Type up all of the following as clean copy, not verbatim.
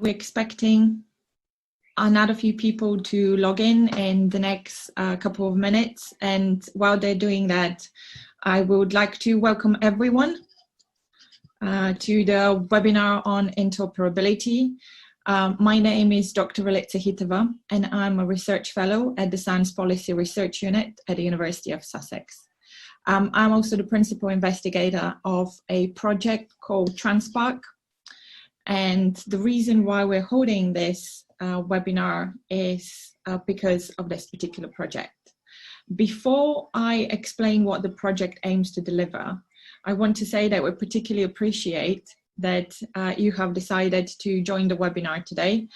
We're expecting another few people to log in the next couple of minutes, and while they're doing that, I would like to welcome everyone to the webinar on interoperability. My name is Dr. Velitsa Hitova, and I'm a research fellow at the Science Policy Research Unit at the University of Sussex. I'm also the principal investigator of a project called TransPark. And the reason why we're holding this webinar is because of this particular project. Before I explain what the project aims to deliver, I want to say that we particularly appreciate that you have decided to join the webinar today,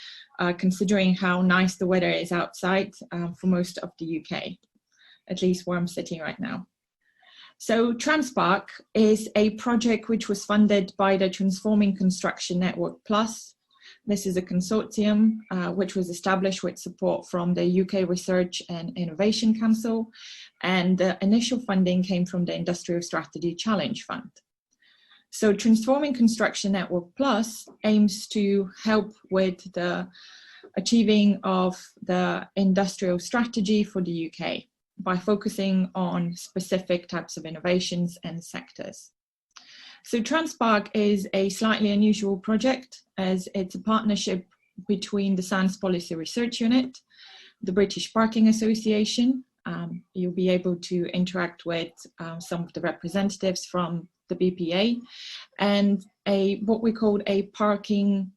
considering how nice the weather is outside for most of the UK, at least where I'm sitting right now. So TransPark is a project which was funded by the Transforming Construction Network Plus. This is a consortium which was established with support from the UK Research and Innovation Council, and the initial funding came from the Industrial Strategy Challenge Fund. So Transforming Construction Network Plus aims to help with the achieving of the industrial strategy for the UK by focusing on specific types of innovations and sectors. So TransPark is a slightly unusual project, as it's a partnership between the Science Policy Research Unit, the British Parking Association. You'll be able to interact with some of the representatives from the BPA, and what we call a parking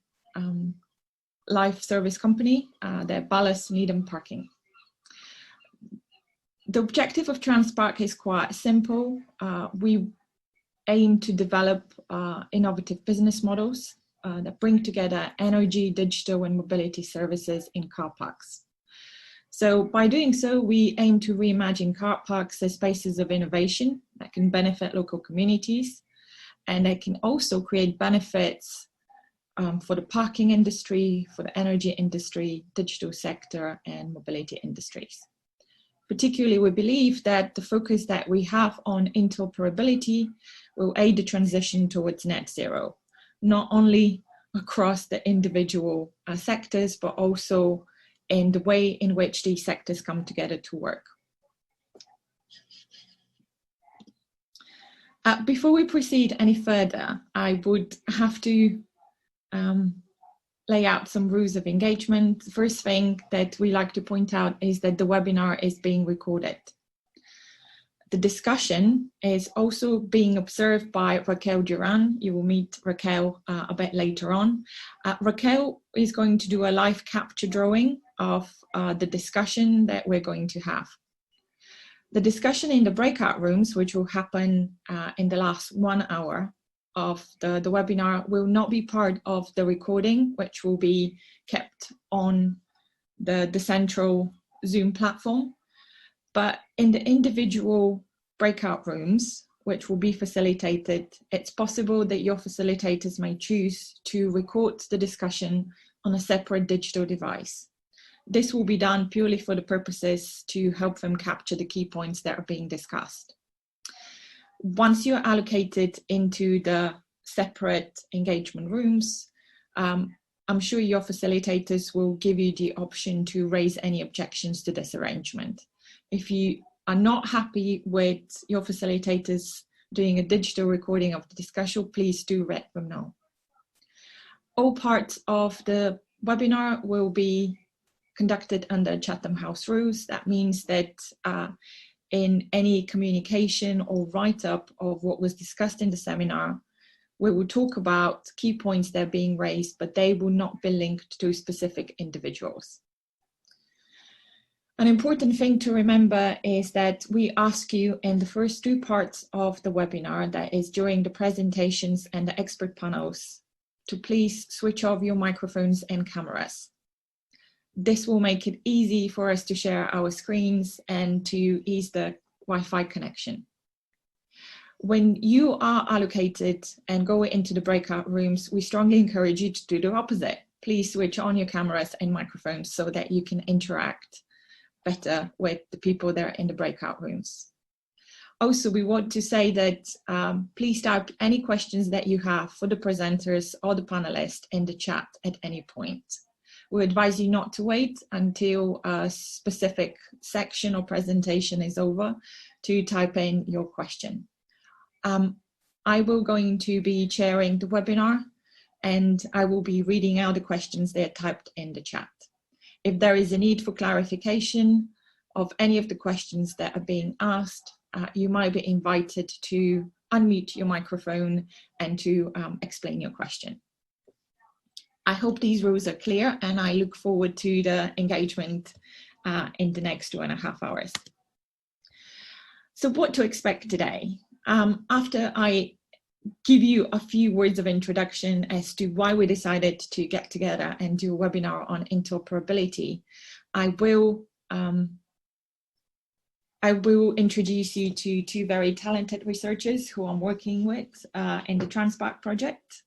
life service company, the Ballas Needham Parking. The objective of TransPark is quite simple. We aim to develop innovative business models that bring together energy, digital and mobility services in car parks. So by doing so, we aim to reimagine car parks as spaces of innovation that can benefit local communities, and that can also create benefits for the parking industry, for the energy industry, digital sector and mobility industries. Particularly, we believe that the focus that we have on interoperability will aid the transition towards net zero, not only across the individual sectors, but also in the way in which these sectors come together to work. Before we proceed any further, I would have to lay out some rules of engagement. The first thing that we like to point out is that the webinar is being recorded. The discussion is also being observed by Raquel Duran. You will meet Raquel a bit later on. Raquel is going to do a live capture drawing of the discussion that we're going to have. The discussion in the breakout rooms, which will happen in the last 1 hour of the webinar, will not be part of the recording, which will be kept on the central Zoom platform. But in the individual breakout rooms, which will be facilitated, it's possible that your facilitators may choose to record the discussion on a separate digital device. This will be done purely for the purposes to help them capture the key points that are being discussed. Once you're allocated into the separate engagement rooms, I'm sure your facilitators will give you the option to raise any objections to this arrangement. If you are not happy with your facilitators doing a digital recording of the discussion, please do let them know. All parts of the webinar will be conducted under Chatham House rules. That means that in any communication or write-up of what was discussed in the seminar, we will talk about key points that are being raised, but they will not be linked to specific individuals. An important thing to remember is that we ask you in the first 2 parts of the webinar, that is during the presentations and the expert panels, to please switch off your microphones and cameras. This will make it easy for us to share our screens and to ease the Wi-Fi connection. When you are allocated and go into the breakout rooms, we strongly encourage you to do the opposite. Please switch on your cameras and microphones so that you can interact better with the people that are in the breakout rooms. Also, we want to say that please type any questions that you have for the presenters or the panelists in the chat at any point. We advise you not to wait until a specific section or presentation is over to type in your question. I will going to be chairing the webinar, and I will be reading out the questions that are typed in the chat. If there is a need for clarification of any of the questions that are being asked, you might be invited to unmute your microphone and to explain your question. I hope these rules are clear, and I look forward to the engagement in the next 2.5 hours. So what to expect today? After I give you a few words of introduction as to why we decided to get together and do a webinar on interoperability, I will introduce you to two very talented researchers who I'm working with in the TransPark project.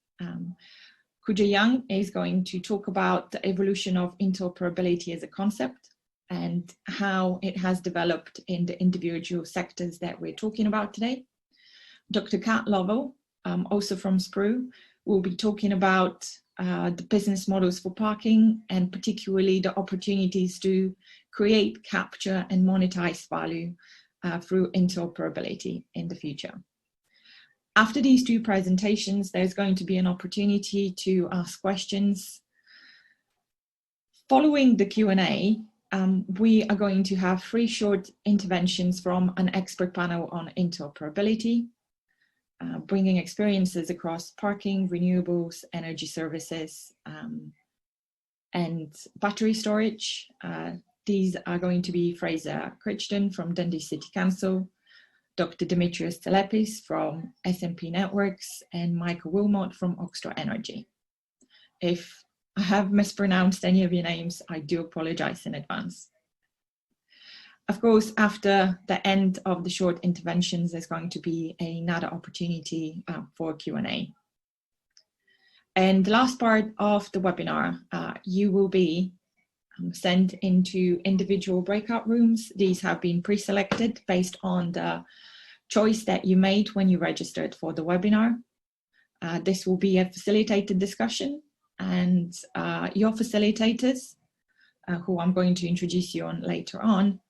Kuja Young is going to talk about the evolution of interoperability as a concept and how it has developed in the individual sectors that we're talking about today. Dr. Kat Lovell, also from SPRU, will be talking about the business models for parking, and particularly the opportunities to create, capture and monetize value through interoperability in the future. After these two presentations, there's going to be an opportunity to ask questions. Following the Q&A, we are going to have 3 short interventions from an expert panel on interoperability, bringing experiences across parking, renewables, energy services, and battery storage. These are going to be Fraser Crichton from Dundee City Council, Dr. Dimitrios Telepis from SMP Networks, and Michael Wilmot from Oxford Energy. If I have mispronounced any of your names, I do apologize in advance. Of course, after the end of the short interventions, there's going to be another opportunity for Q&A. And the last part of the webinar, you will be sent into individual breakout rooms. These have been pre-selected based on the choice that you made when you registered for the webinar. This will be a facilitated discussion, and your facilitators, who I'm going to introduce you on later on,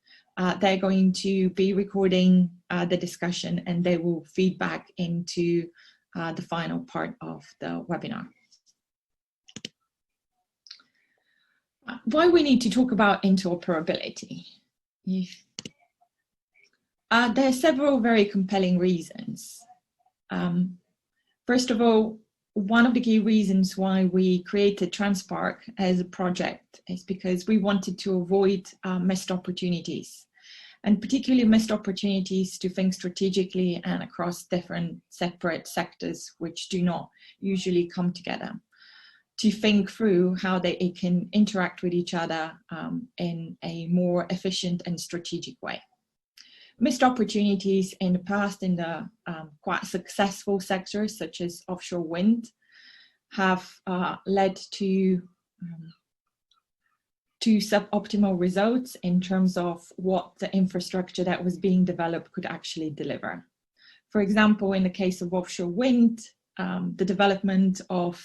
they're going to be recording the discussion, and they will feed back into the final part of the webinar. Why we need to talk about interoperability? There are several very compelling reasons. First of all, one of the key reasons why we created TransPark as a project is because we wanted to avoid missed opportunities, and particularly missed opportunities to think strategically and across different separate sectors which do not usually come together, to think through how they can interact with each other in a more efficient and strategic way. Missed opportunities in the past in the quite successful sectors such as offshore wind have led to suboptimal results in terms of what the infrastructure that was being developed could actually deliver. For example, in the case of offshore wind, the development of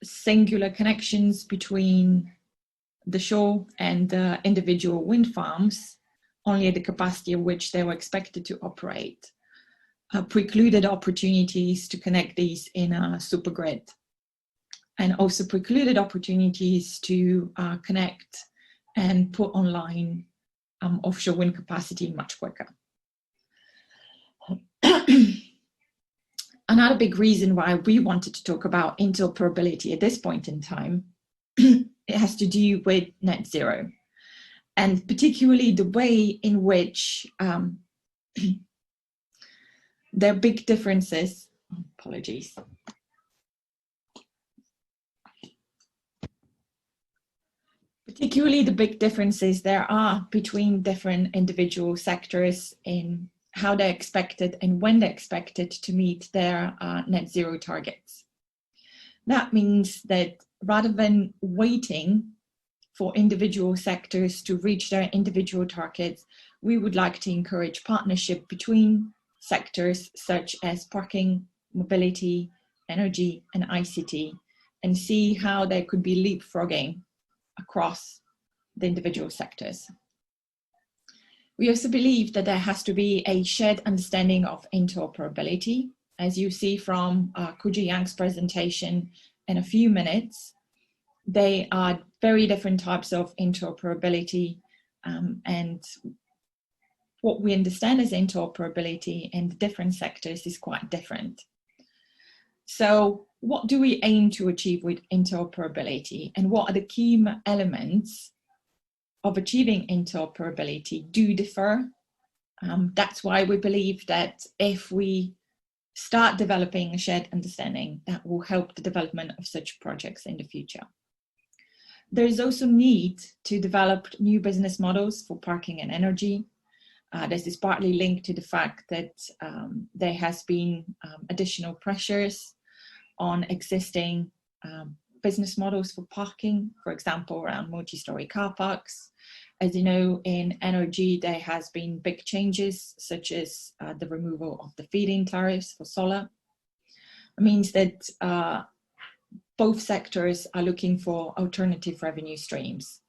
singular connections between the shore and the individual wind farms, only at the capacity of which they were expected to operate, precluded opportunities to connect these in a supergrid, and also precluded opportunities to connect and put online offshore wind capacity much quicker. Another big reason why we wanted to talk about interoperability at this point in time, it has to do with net zero, and particularly the way in which there are big differences, apologies, particularly the big differences there are between different individual sectors in how they're expected and when they're expected to meet their net zero targets. That means that rather than waiting for individual sectors to reach their individual targets, we would like to encourage partnership between sectors such as parking, mobility, energy, and ICT, and see how there could be leapfrogging across the individual sectors. We also believe that there has to be a shared understanding of interoperability. As you see from Kuja Yang's presentation in a few minutes, they are very different types of interoperability, and what we understand as interoperability in the different sectors is quite different. So what do we aim to achieve with interoperability, and what are the key elements of achieving interoperability do differ? That's why we believe that if we start developing a shared understanding, that will help the development of such projects in the future. There is also need to develop new business models for parking and energy. This is partly linked to the fact that there has been additional pressures on existing business models for parking, for example, around multi-story car parks. As you know, in energy, there has been big changes, such as the removal of the feed-in tariffs for solar. It means that both sectors are looking for alternative revenue streams,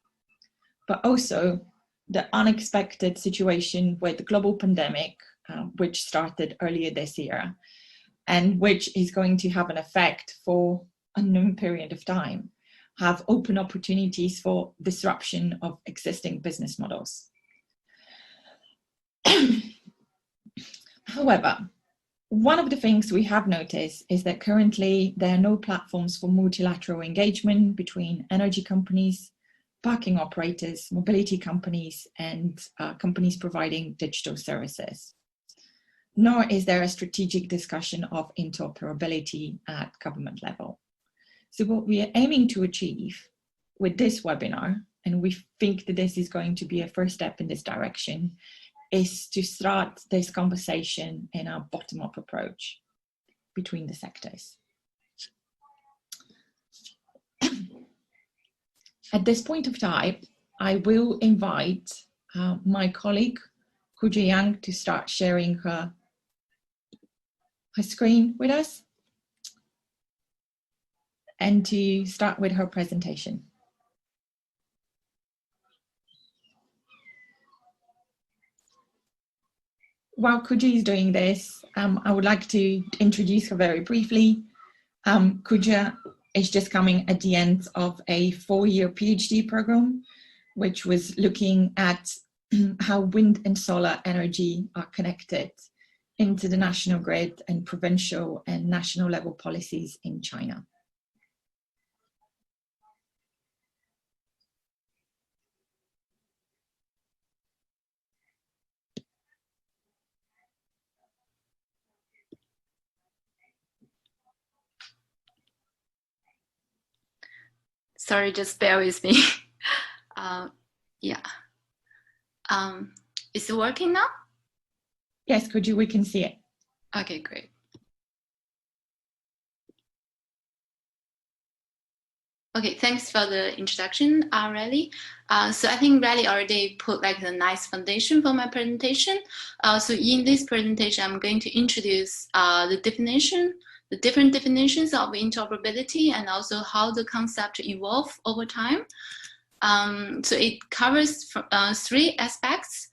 but also the unexpected situation with the global pandemic, which started earlier this year, and which is going to have an effect for a unknown period of time, have open opportunities for disruption of existing business models. However, one of the things we have noticed is that currently there are no platforms for multilateral engagement between energy companies, parking operators, mobility companies, and companies providing digital services. Nor is there a strategic discussion of interoperability at government level. So what we are aiming to achieve with this webinar, and we think that this is going to be a first step in this direction, is to start this conversation in a bottom-up approach between the sectors. At this point of time, I will invite my colleague, Kuja Yang, to start sharing her screen with us and to start with her presentation. While Kuja is doing this, I would like to introduce her very briefly. Kuja is just coming at the end of a 4-year PhD program, which was looking at how wind and solar energy are connected into the national grid and provincial and national level policies in China. Sorry, just bear with me. Yeah. Is it working now? Yes, Kuja, we can see it. Okay, great. Okay, thanks for the introduction, Riley. So I think Riley already put like a nice foundation for my presentation. So in this presentation, I'm going to introduce the different definitions of interoperability and also how the concept evolve over time. So it covers 3 aspects.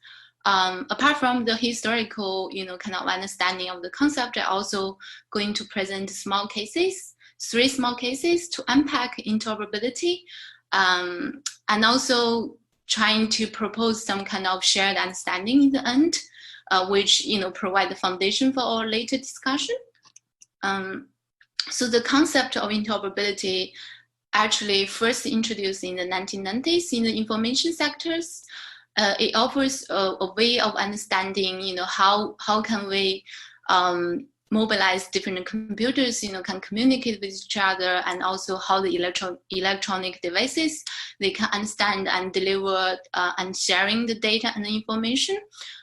Apart from the historical, kind of understanding of the concept, I'm also going to present 3 small cases to unpack interoperability, and also trying to propose some kind of shared understanding in the end, which provide the foundation for our later discussion. So the concept of interoperability actually first introduced in the 1990s in the information sectors. It offers a way of understanding, how can we mobilize different computers, can communicate with each other, and also how the electronic devices, they can understand and deliver and sharing the data and the information.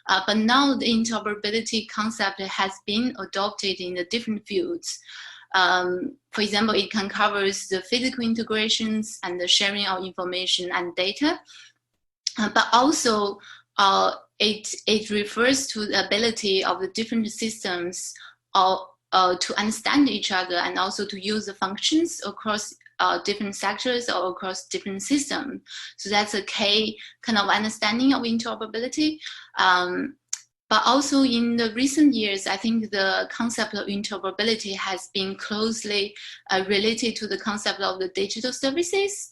But now the interoperability concept has been adopted in the different fields. For example, it can cover the physical integrations and the sharing of information and data, but also it refers to the ability of the different systems to understand each other and also to use the functions across different sectors or across different systems. So that's a key kind of understanding of interoperability. But also in the recent years, I think the concept of interoperability has been closely related to the concept of the digital services.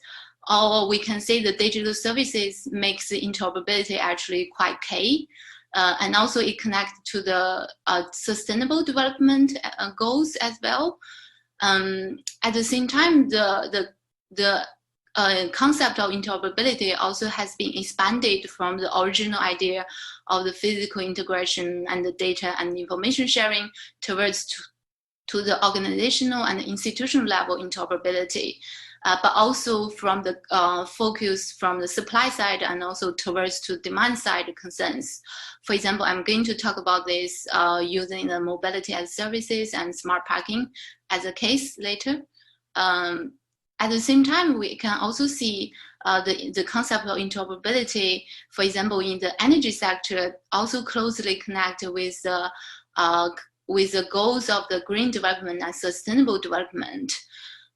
Or we can say the digital services makes the interoperability actually quite key. And also it connects to the sustainable development goals as well. At the same time, the concept of interoperability also has been expanded from the original idea of the physical integration and the data and information sharing towards to the organizational and institutional level interoperability, but also from the focus from the supply side and also towards to demand side concerns. For example, I'm going to talk about this using the mobility as services and smart parking as a case later. At the same time, we can also see the concept of interoperability, for example, in the energy sector, also closely connected with the goals of the green development and sustainable development.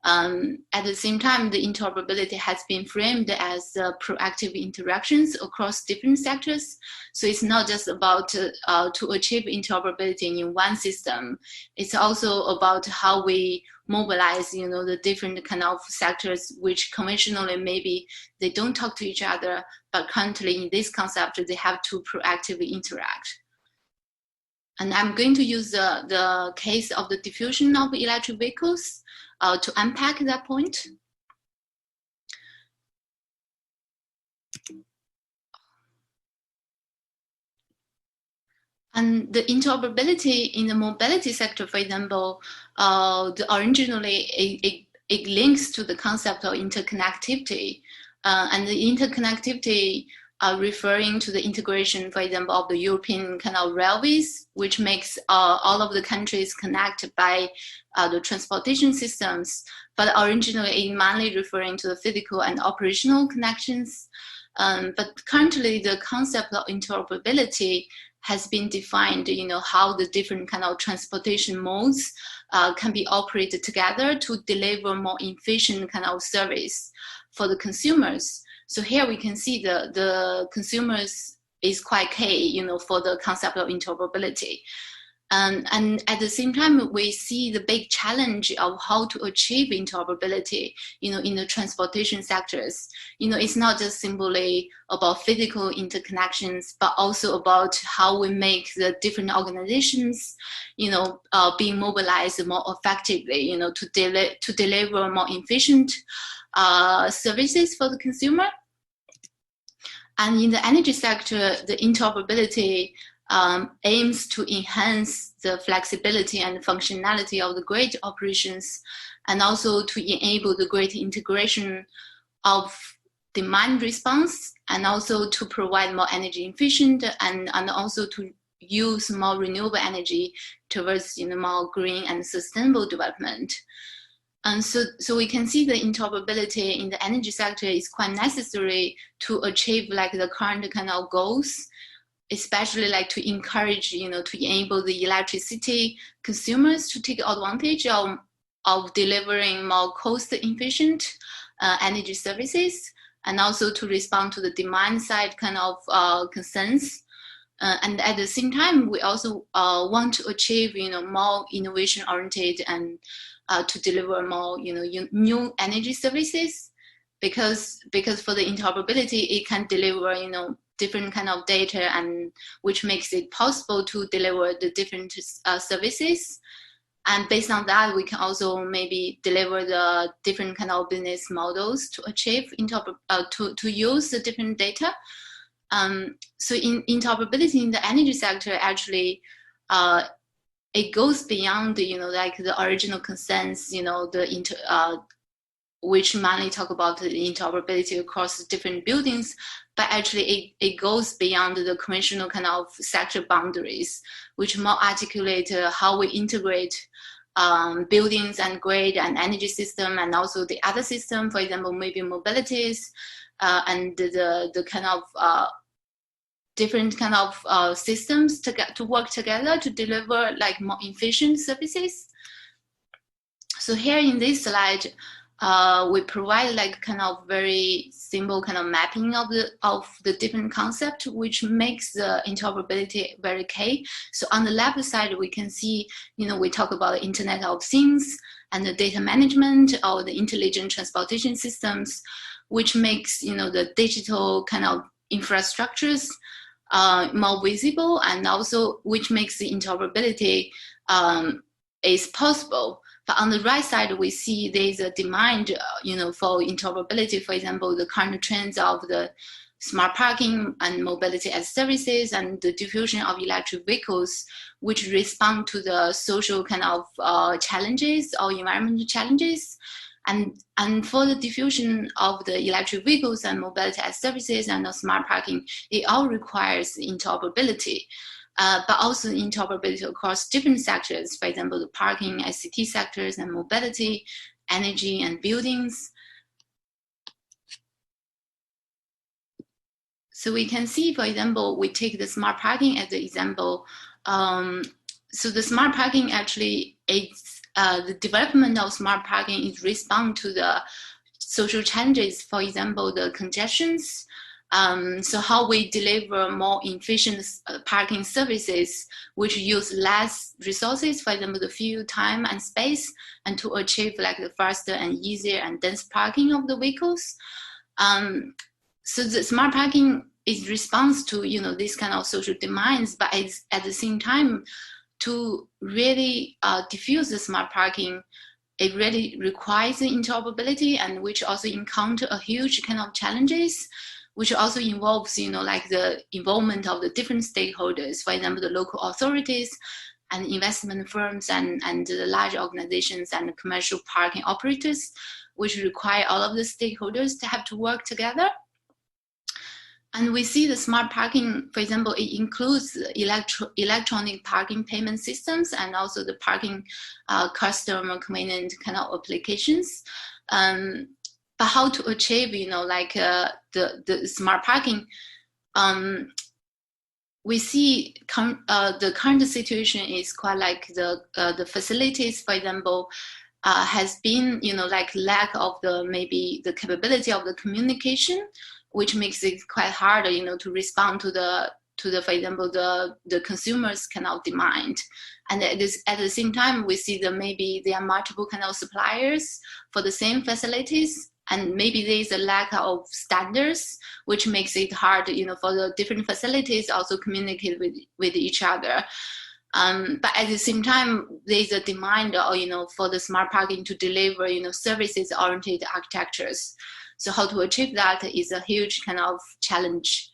At the same time, the interoperability has been framed as proactive interactions across different sectors. So it's not just about to achieve interoperability in one system. It's also about how we mobilize, the different kind of sectors which conventionally maybe they don't talk to each other, but currently in this concept, they have to proactively interact. And I'm going to use the case of the diffusion of electric vehicles to unpack that point. And the interoperability in the mobility sector, for example, originally it links to the concept of interconnectivity. And the interconnectivity referring to the integration, for example, of the European kind of railways, which makes all of the countries connected by the transportation systems, but originally it mainly referring to the physical and operational connections. But currently the concept of interoperability has been defined, how the different kind of transportation modes can be operated together to deliver more efficient kind of service for the consumers. So here we can see the consumers is quite key, for the concept of interoperability. And at the same time, we see the big challenge of how to achieve interoperability, in the transportation sectors. It's not just simply about physical interconnections, but also about how we make the different organizations, being mobilized more effectively, to deliver more efficient services for the consumer. And in the energy sector, the interoperability aims to enhance the flexibility and functionality of the grid operations, and also to enable the great integration of demand response, and also to provide more energy efficient and also to use more renewable energy towards more green and sustainable development. And so we can see the interoperability in the energy sector is quite necessary to achieve the current kind of goals, especially to encourage, to enable the electricity consumers to take advantage of delivering more cost-efficient energy services, and also to respond to the demand side kind of concerns. And at the same time, we also want to achieve, more innovation-oriented and to deliver more, new energy services, because for the interoperability, it can deliver, different kind of data, and which makes it possible to deliver the different services. And based on that, we can also maybe deliver the different kind of business models to achieve to use the different data. So in interoperability in the energy sector, actually, it goes beyond the original concerns, which mainly talk about the interoperability across different buildings, but actually it goes beyond the conventional kind of sector boundaries, which more articulate how we integrate buildings and grid and energy system, and also the other system, for example, maybe mobilities, and the kind of different kind of systems to work together to deliver like more efficient services. So here in this slide, we provide like kind of very simple kind of mapping of the different concept, which makes the interoperability very key. So on the left side, we can see, we talk about Internet of Things and the data management or the intelligent transportation systems, which makes, the digital kind of infrastructures more visible, and also which makes the interoperability is possible. But on the right side, we see there's a demand, for interoperability. For example, the current trends of the smart parking and mobility as services and the diffusion of electric vehicles, which respond to the social kind of challenges or environmental challenges. And for the diffusion of the electric vehicles and mobility as services and the smart parking, it all requires interoperability. But also interoperability across different sectors, for example, the parking, ICT sectors, and mobility, energy, and buildings. So we can see, for example, we take the smart parking as the example. So the smart parking actually is the development of smart parking is respond to the social challenges, for example, the congestions. So how we deliver more efficient parking services, which use less resources, for example, the fuel, time, and space, and to achieve like the faster and easier and dense parking of the vehicles. So the smart parking is response to, this kind of social demands, but it's at the same time to really diffuse the smart parking. It really requires interoperability, and which also encounter a huge kind of challenges, which also involves, like the involvement of the different stakeholders, for example, the local authorities and investment firms and the large organizations and the commercial parking operators, which require all of the stakeholders to have to work together. And we see the smart parking, for example, it includes electronic parking payment systems and also the parking customer convenient kind of applications. But how to achieve, like the smart parking? We see the current situation is quite like the facilities, for example, has been, like lack of maybe the capability of the communication, which makes it quite hard, to respond to the, for example, the consumers kind of demand. And at the same time, we see that maybe there are multiple kind of suppliers for the same facilities, and maybe there is a lack of standards, which makes it hard, for the different facilities also communicate with each other. But at the same time, there's a demand, for the smart parking to deliver, services-oriented architectures. So how to achieve that is a huge kind of challenge.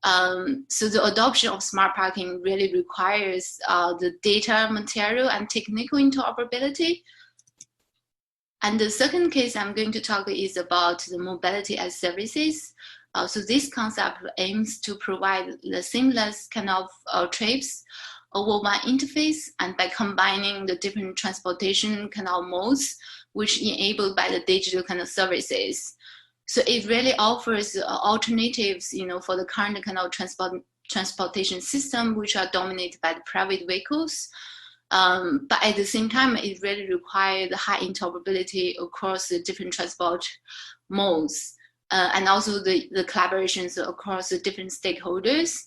So the adoption of smart parking really requires the data, material, and technical interoperability. And the second case I'm going to talk is about the mobility as services. So this concept aims to provide the seamless kind of trips over one interface, and by combining the different transportation kind of modes, which enabled by the digital kind of services. So it really offers alternatives, for the current kind of transportation system, which are dominated by the private vehicles. But at the same time, it really requires the high interoperability across the different transport modes, and also the collaborations across the different stakeholders.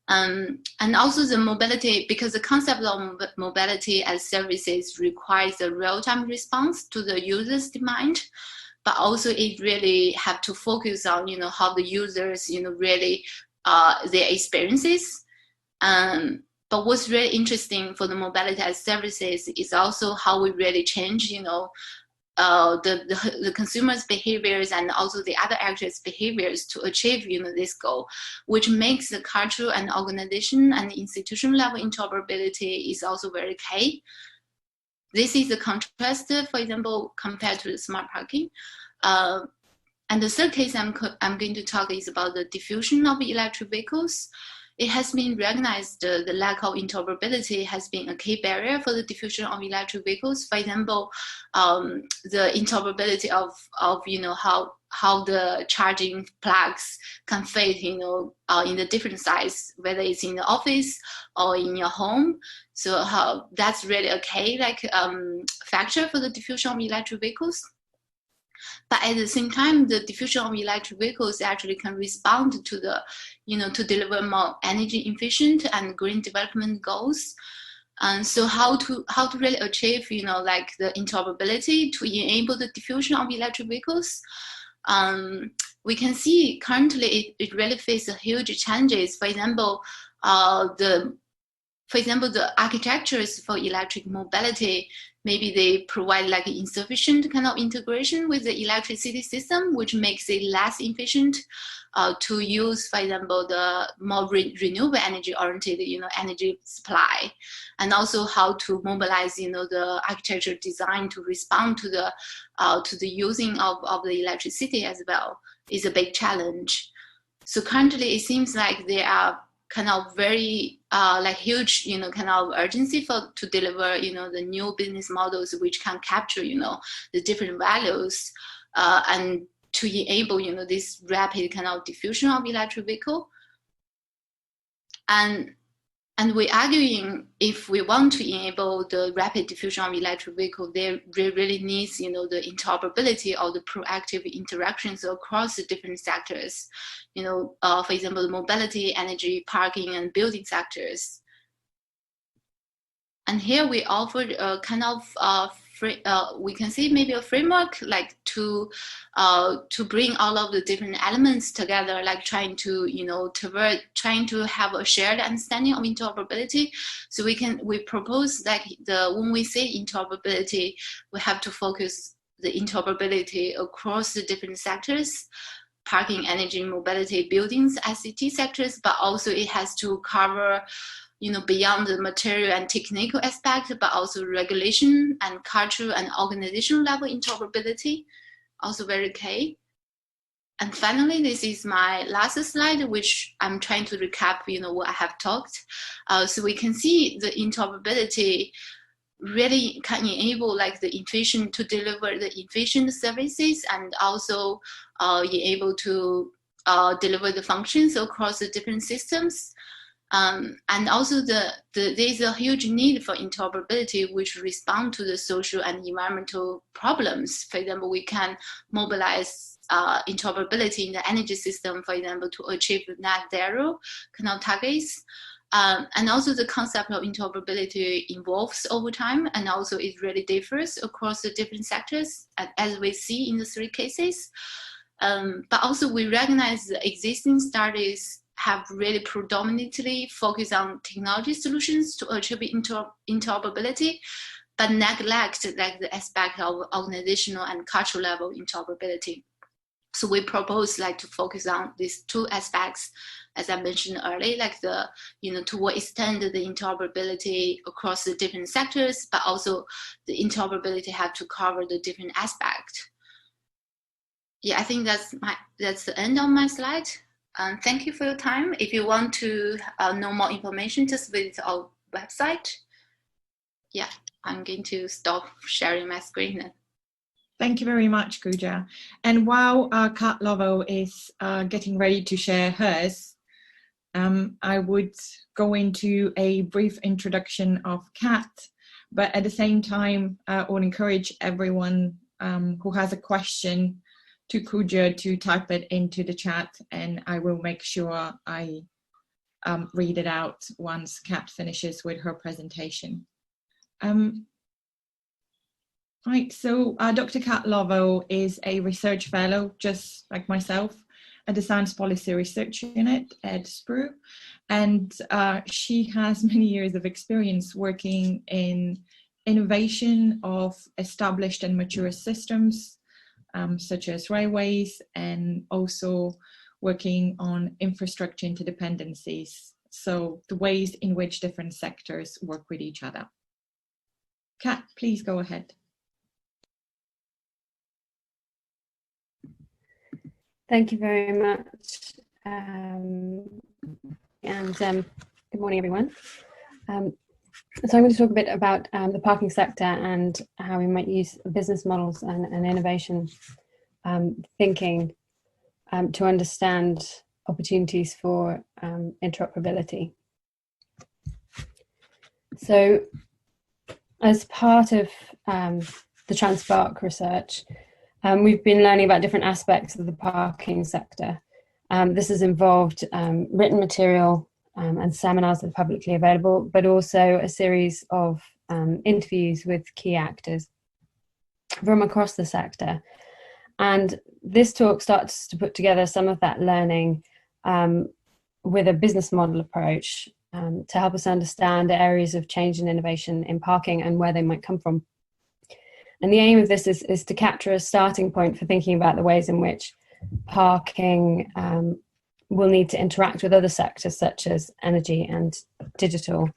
And also the mobility, because the concept of mobility as services requires a real-time response to the user's demand. But also it really have to focus on, how the users, really, their experiences. But what's really interesting for the mobility as services is also how we really change, the consumers' behaviors and also the other actors' behaviors to achieve, this goal, which makes the cultural and organization and institution level interoperability is also very key. This is the contrast, for example, compared to the smart parking. And the third case I'm going to talk is about the diffusion of electric vehicles. it has been recognized the lack of interoperability has been a key barrier for the diffusion of electric vehicles. For example, the interoperability of how the charging plugs can fit, in the different size, whether it's in the office or in your home. So that's really a key factor for the diffusion of electric vehicles. But at the same time, the diffusion of electric vehicles actually can respond to the, to deliver more energy efficient and green development goals. And so how to really achieve, the interoperability to enable the diffusion of electric vehicles? We can see currently it really faces huge challenges. For example, the architectures for electric mobility, maybe they provide insufficient kind of integration with the electricity system, which makes it less efficient to use, for example, the more renewable energy oriented, energy supply, and also how to mobilize, the architecture design to respond to the using of the electricity as well is a big challenge. So currently, it seems like there are kind of very huge, kind of urgency to deliver, the new business models which can capture, the different values and to enable, this rapid kind of diffusion of electric vehicle. And we're arguing if we want to enable the rapid diffusion of electric vehicle, there really needs, the interoperability or the proactive interactions across the different sectors. For example, the mobility, energy, parking, and building sectors. And here we offered a kind of we can see maybe a framework to bring all of the different elements together, trying to have a shared understanding of interoperability. So we propose when we say interoperability, we have to focus the interoperability across the different sectors, parking, energy, mobility, buildings, ICT sectors, but also it has to cover beyond the material and technical aspect, but also regulation and cultural and organizational level interoperability, also very key. And finally, this is my last slide, which I'm trying to recap, what I have talked. So we can see the interoperability really can enable to deliver the efficient services, and also able to deliver the functions across the different systems. And also there's a huge need for interoperability which respond to the social and environmental problems. For example, we can mobilize interoperability in the energy system, for example, to achieve net zero kind of targets. And also the concept of interoperability evolves over time, and also it really differs across the different sectors, as we see in the three cases. But also we recognize the existing studies have really predominantly focused on technology solutions to achieve interoperability, but neglect the aspect of organizational and cultural level interoperability. So we propose to focus on these two aspects, as I mentioned earlier, to what extent the interoperability across the different sectors, but also the interoperability have to cover the different aspects. Yeah, I think that's the end of my slide. Thank you for your time. If you want to know more information, just visit our website. Yeah, I'm going to stop sharing my screen now. Thank you very much, Kuja. And while Kat Lovell is getting ready to share hers, I would go into a brief introduction of Kat, but at the same time, I would encourage everyone who has a question to Kuja to type it into the chat, and I will make sure I read it out once Kat finishes with her presentation. Right, so Dr. Kat Lovell is a research fellow, just like myself, at the Science Policy Research Unit at SPRU, and she has many years of experience working in innovation of established and mature systems, such as railways, and also working on infrastructure interdependencies, so the ways in which different sectors work with each other. Kat, please go ahead. Thank you very much. and good morning, everyone. So I'm going to talk a bit about the parking sector and how we might use business models and innovation thinking to understand opportunities for interoperability. So as part of the TransPark research, we've been learning about different aspects of the parking sector. This has involved written material and seminars that are publicly available, but also a series of interviews with key actors from across the sector. And this talk starts to put together some of that learning with a business model approach to help us understand areas of change and innovation in parking and where they might come from. And the aim of this is to capture a starting point for thinking about the ways in which parking will need to interact with other sectors such as energy and digital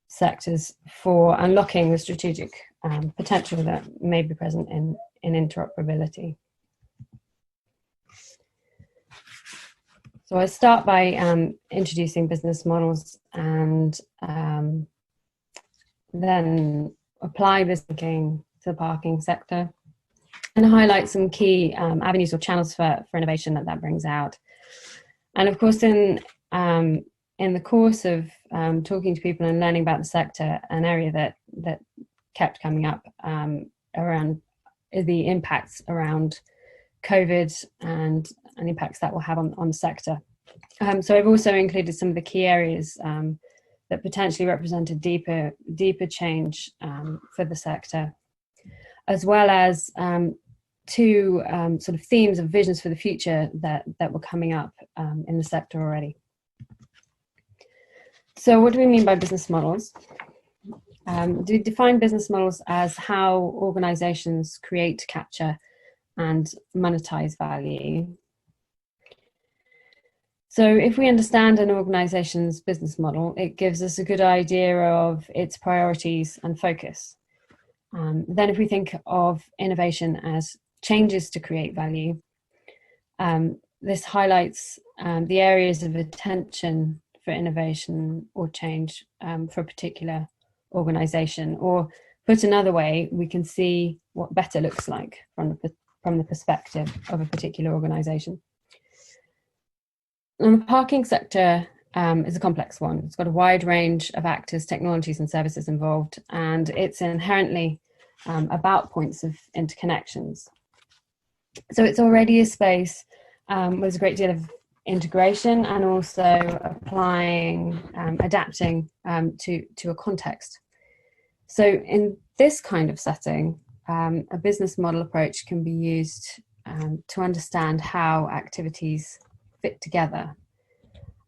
sectors for unlocking the strategic potential that may be present in interoperability. So I start by introducing business models and then apply this thinking to the parking sector and highlight some key avenues or channels for innovation that brings out. And of course, in the course of talking to people and learning about the sector, an area that kept coming up around the impacts around COVID and impacts that will have on the sector. So I've also included some of the key areas that potentially represent a deeper change for the sector, as well as two sort of themes of visions for the future that were coming up in the sector already. So what do we mean by business models? We define business models as how organizations create, capture, and monetize value. So if we understand an organization's business model, it gives us a good idea of its priorities and focus. Then if we think of innovation as changes to create value, this highlights the areas of attention for innovation or change for a particular organization. Or put another way, we can see what better looks like from the perspective of a particular organization. And the parking sector is a complex one. It's got a wide range of actors, technologies and services involved, and it's inherently about points of interconnections. So it's already a space with a great deal of integration and also applying, adapting to a context. So in this kind of setting, a business model approach can be used to understand how activities fit together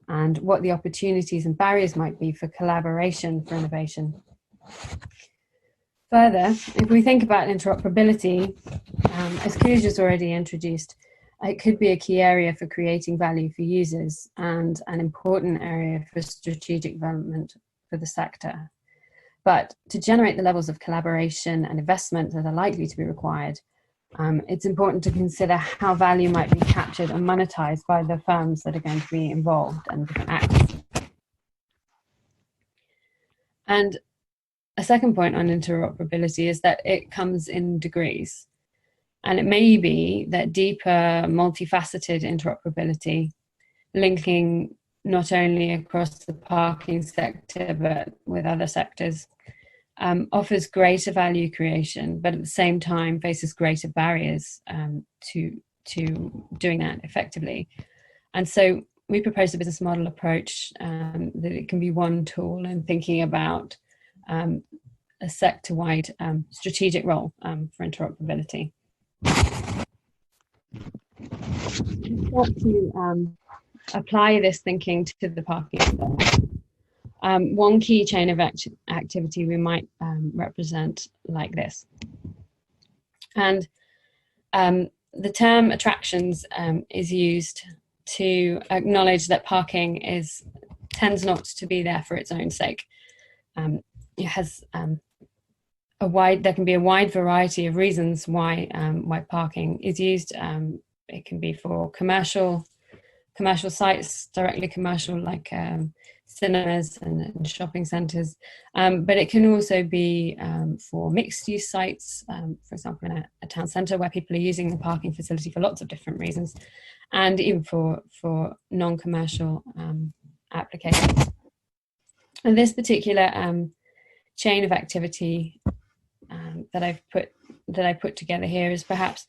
and what the opportunities and barriers might be for collaboration for innovation. Further, if we think about interoperability, as Kuj has already introduced, it could be a key area for creating value for users and an important area for strategic development for the sector. But to generate the levels of collaboration and investment that are likely to be required, it's important to consider how value might be captured and monetized by the firms that are going to be involved and different actors. And a second point on interoperability is that it comes in degrees. And it may be that deeper, multifaceted interoperability, linking not only across the parking sector, but with other sectors, offers greater value creation, but at the same time faces greater barriers to doing that effectively. And so we propose a business model approach that it can be one tool in thinking about a sector-wide strategic role for interoperability. To apply this thinking to the parking sector, one key chain of activity we might represent like this. And the term attractions is used to acknowledge that parking tends not to be there for its own sake. It has there can be a wide variety of reasons why parking is used. It can be for commercial commercial sites, directly commercial, like cinemas and shopping centres, but it can also be for mixed-use sites, for example, in a town centre where people are using the parking facility for lots of different reasons, and even for non-commercial applications. And this particular chain of activity that I put together here is perhaps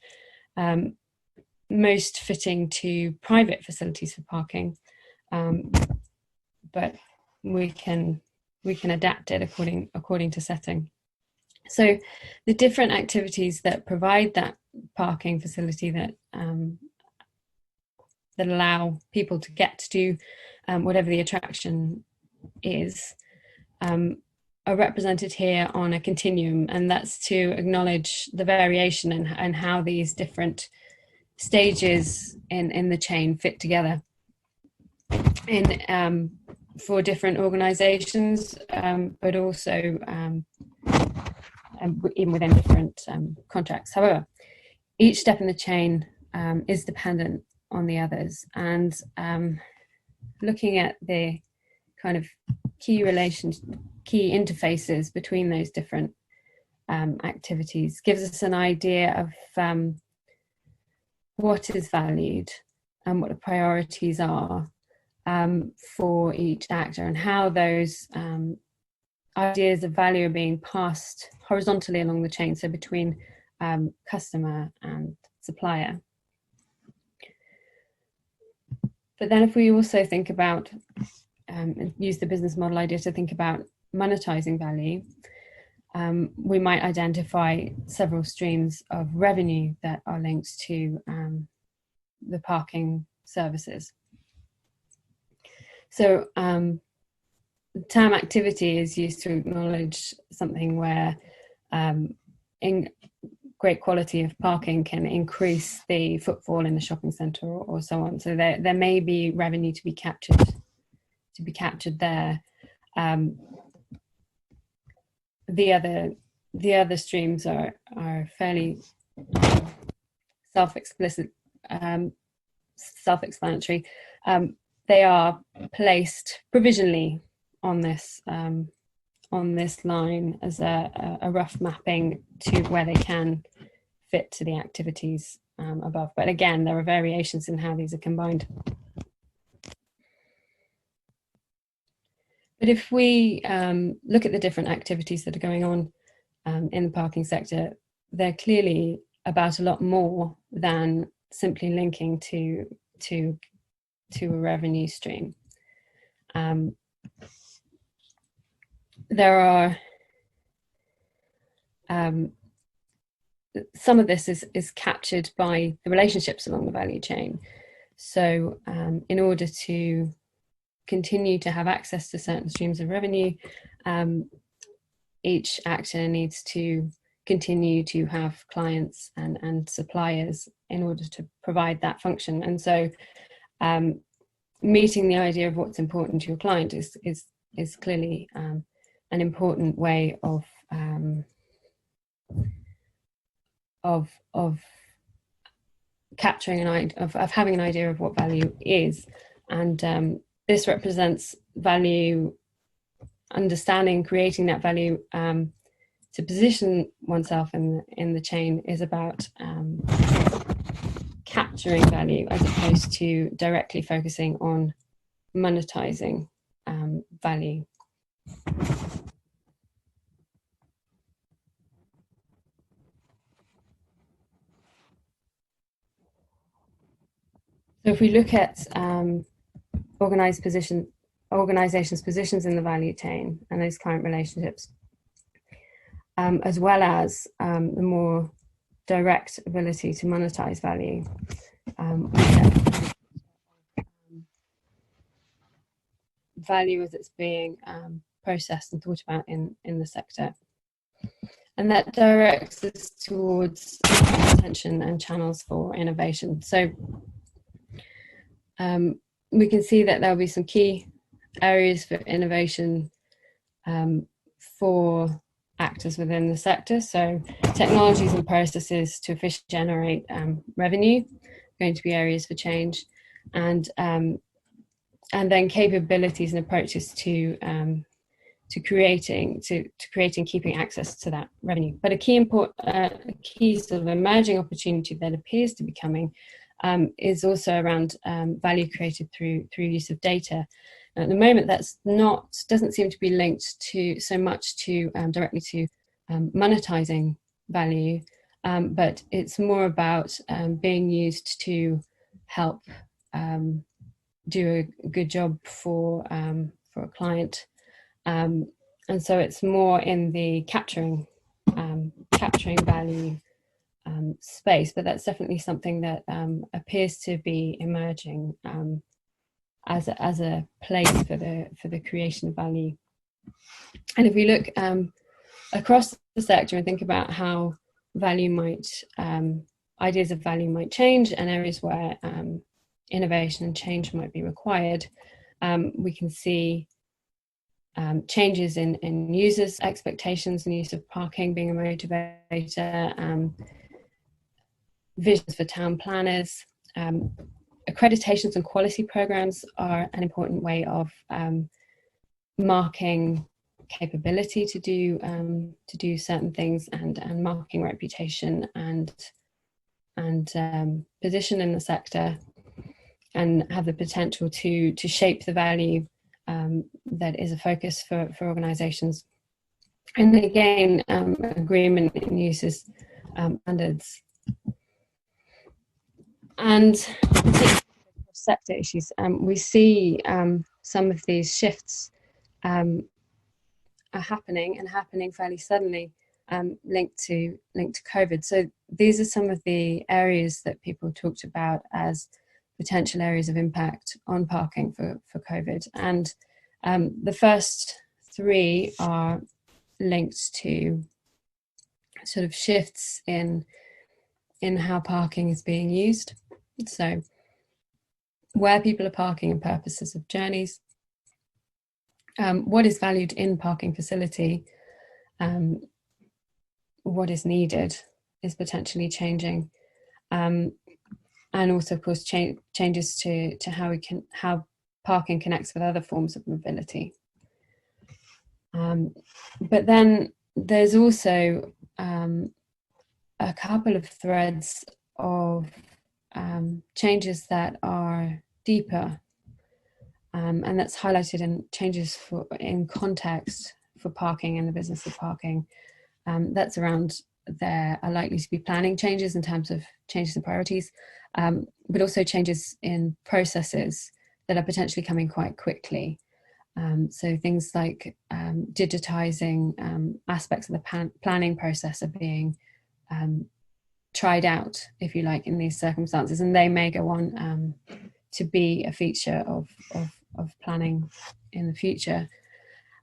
most fitting to private facilities for parking, but we can adapt it according to setting. So the different activities that provide that parking facility that that allow people to get to whatever the attraction is are represented here on a continuum, and that's to acknowledge the variation and how these different stages in the chain fit together for different organisations, but also even within different contracts. However, each step in the chain is dependent on the others, and looking at the kind of key interfaces between those different activities gives us an idea of what is valued and what the priorities are for each actor, and how those ideas of value are being passed horizontally along the chain, so between customer and supplier. But then if we also think about and use the business model idea to think about monetizing value, we might identify several streams of revenue that are linked to the parking services. So the term activity is used to acknowledge something where in great quality of parking can increase the footfall in the shopping centre or so on. So there may be revenue to be captured there. The other streams are fairly self-explanatory. They are placed provisionally on this line as a rough mapping to where they can fit to the activities above. But again, there are variations in how these are combined. But if we look at the different activities that are going on in the parking sector, they're clearly about a lot more than simply linking to a revenue stream. There are some of this is captured by the relationships along the value chain. So in order to continue to have access to certain streams of revenue, each actor needs to continue to have clients and suppliers in order to provide that function. And so meeting the idea of what's important to your client is clearly an important way of capturing of having an idea of what value is. And this represents value, understanding, creating that value. To position oneself in the chain is about capturing value as opposed to directly focusing on monetizing value. So if we look at organizations' positions in the value chain and those client relationships, as well as the more direct ability to monetize value, value as it's being processed and thought about in the sector. And that directs us towards attention and channels for innovation. So we can see that there'll be some key areas for innovation for actors within the sector. So technologies and processes to efficiently generate revenue are going to be areas for change. and then capabilities and approaches to creating, keeping access to that revenue. But a key sort of emerging opportunity that appears to be coming is also around value created through use of data. At the moment, doesn't seem to be linked to so much to directly to monetizing value, but it's more about being used to help do a good job for a client, and so it's more in the capturing value space. But that's definitely something that appears to be emerging as a place for the creation of value. And if we look across the sector and think about how ideas of value might change, and areas where innovation and change might be required, we can see changes in users' expectations and use of parking being a motivator, visions for town planners. Accreditations and quality programs are an important way of marking capability to do certain things, and marking reputation and position in the sector, and have the potential to shape the value that is a focus for organisations. And again, agreement in users standards. And sector issues, we see some of these shifts are happening fairly suddenly, linked to COVID. So these are some of the areas that people talked about as potential areas of impact on parking for COVID. And the first three are linked to sort of shifts in how parking is being used. So where people are parking and purposes of journeys, what is valued in parking facility, what is needed is potentially changing, and also of course changes to how parking connects with other forms of mobility. But then there's also a couple of threads of changes that are deeper, and that's highlighted in changes in context for parking and the business of parking. That's around, there are likely to be planning changes in terms of changes in priorities, but also changes in processes that are potentially coming quite quickly. So things like digitizing aspects of the planning process are being tried out, if you like, in these circumstances, and they may go on to be a feature of planning in the future.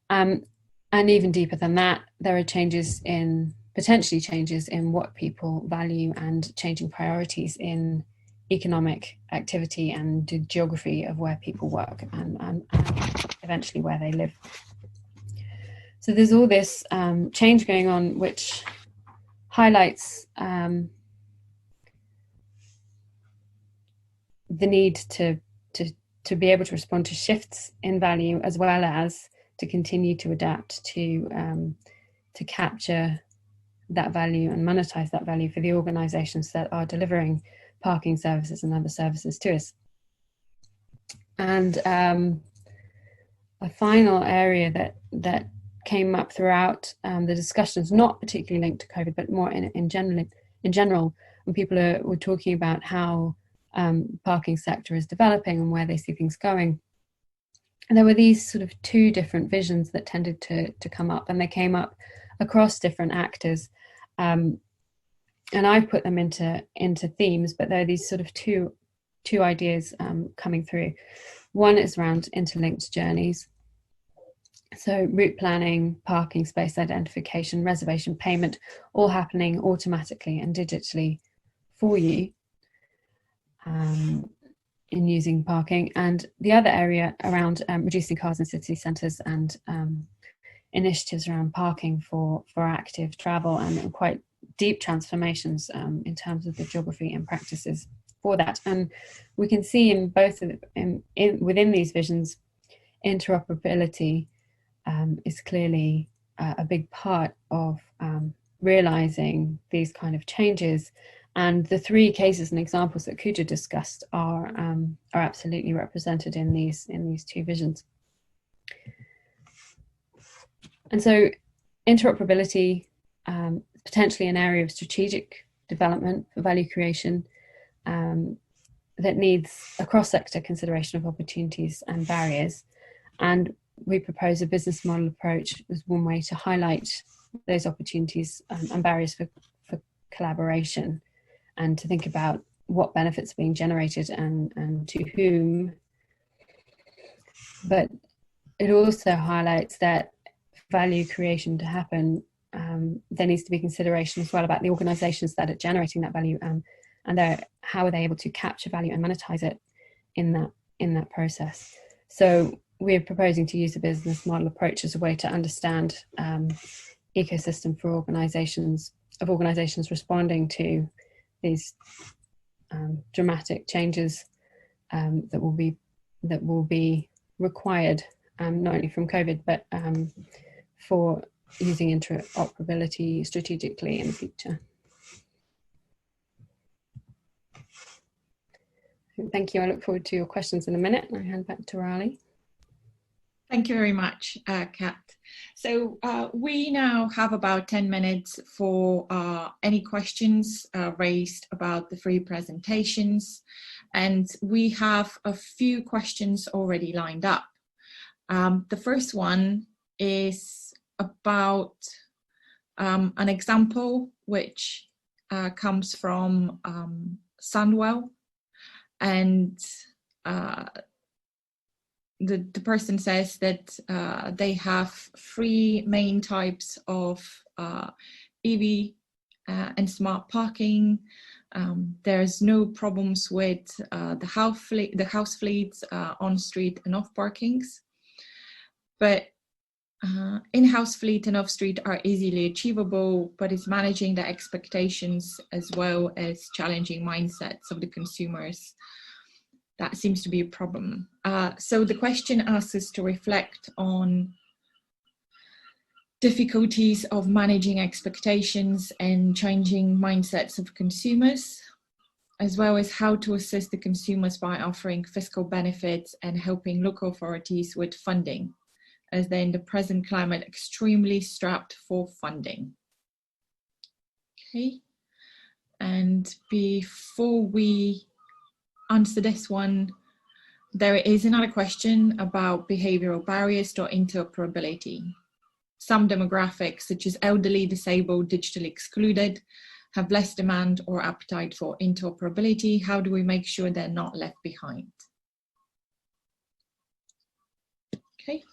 And even deeper than that, there are potentially changes in what people value, and changing priorities in economic activity and the geography of where people work, and eventually where they live. So there's all this change going on, which highlights the need to be able to respond to shifts in value, as well as to continue to adapt to capture that value and monetize that value for the organizations that are delivering parking services and other services to us. And a final area that came up throughout the discussions, not particularly linked to COVID, but more in general, when people were talking about how parking sector is developing and where they see things going. And there were these sort of two different visions that tended to come up, and they came up across different actors. And I've put them into themes, but there are these sort of two ideas coming through. One is around interlinked journeys. So route planning, parking space identification, reservation payment, all happening automatically and digitally for you in using parking. And the other area around reducing cars in city centres, and initiatives around parking for active travel, and quite deep transformations in terms of the geography and practices for that. And we can see in both of within these visions, interoperability is clearly a big part of realizing these kind of changes. And the three cases and examples that Kuja discussed are absolutely represented in these two visions. And so interoperability is potentially an area of strategic development for value creation that needs a cross-sector consideration of opportunities and barriers. And we propose a business model approach as one way to highlight those opportunities and barriers for collaboration, and to think about what benefits are being generated and to whom. But it also highlights that value creation to happen, there needs to be consideration as well about the organisations that are generating that value, and how are they able to capture value and monetize it in that process. So we're proposing to use a business model approach as a way to understand ecosystem for organisations responding to these dramatic changes that will be required, not only from COVID, but for using interoperability strategically in the future. Thank you. I look forward to your questions in a minute. I hand back to Raleigh. Thank you very much, Kat. So we now have about 10 minutes for any questions raised about the three presentations. And we have a few questions already lined up. The first one is about an example which comes from Sunwell, and the person says that they have three main types of EV and smart parking. There's no problems with the house fleets on street and off parkings, but in-house fleet and off-street are easily achievable, but it's managing the expectations as well as challenging mindsets of the consumers. That seems to be a problem. So the question asks us to reflect on difficulties of managing expectations and changing mindsets of consumers, as well as how to assist the consumers by offering fiscal benefits and helping local authorities with funding, as they're in the present climate extremely strapped for funding. Okay, and before we answer this one, there is another question about behavioral barriers to interoperability. Some demographics, such as elderly, disabled, digitally excluded, have less demand or appetite for interoperability. How do we make sure they're not left behind? Okay.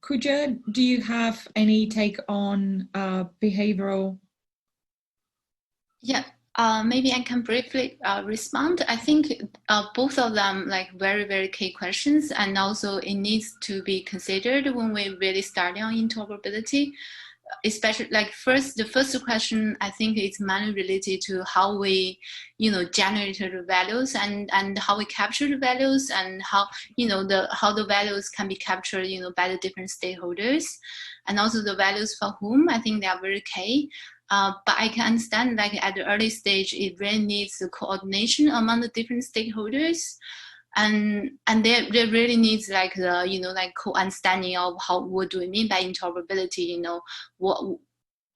Kuja, do you have any take on behavioral? Yeah, maybe I can briefly respond. I think both of them like very, very key questions, and also it needs to be considered when we really start on interoperability. Especially like the first question, I think it's mainly related to how we, generate the values and how we capture the values, and how, how the values can be captured, by the different stakeholders, and also the values for whom. I think they are very key. But I can understand, like at the early stage, it really needs the coordination among the different stakeholders, and there really needs like the like co-understanding of what do we mean by interoperability,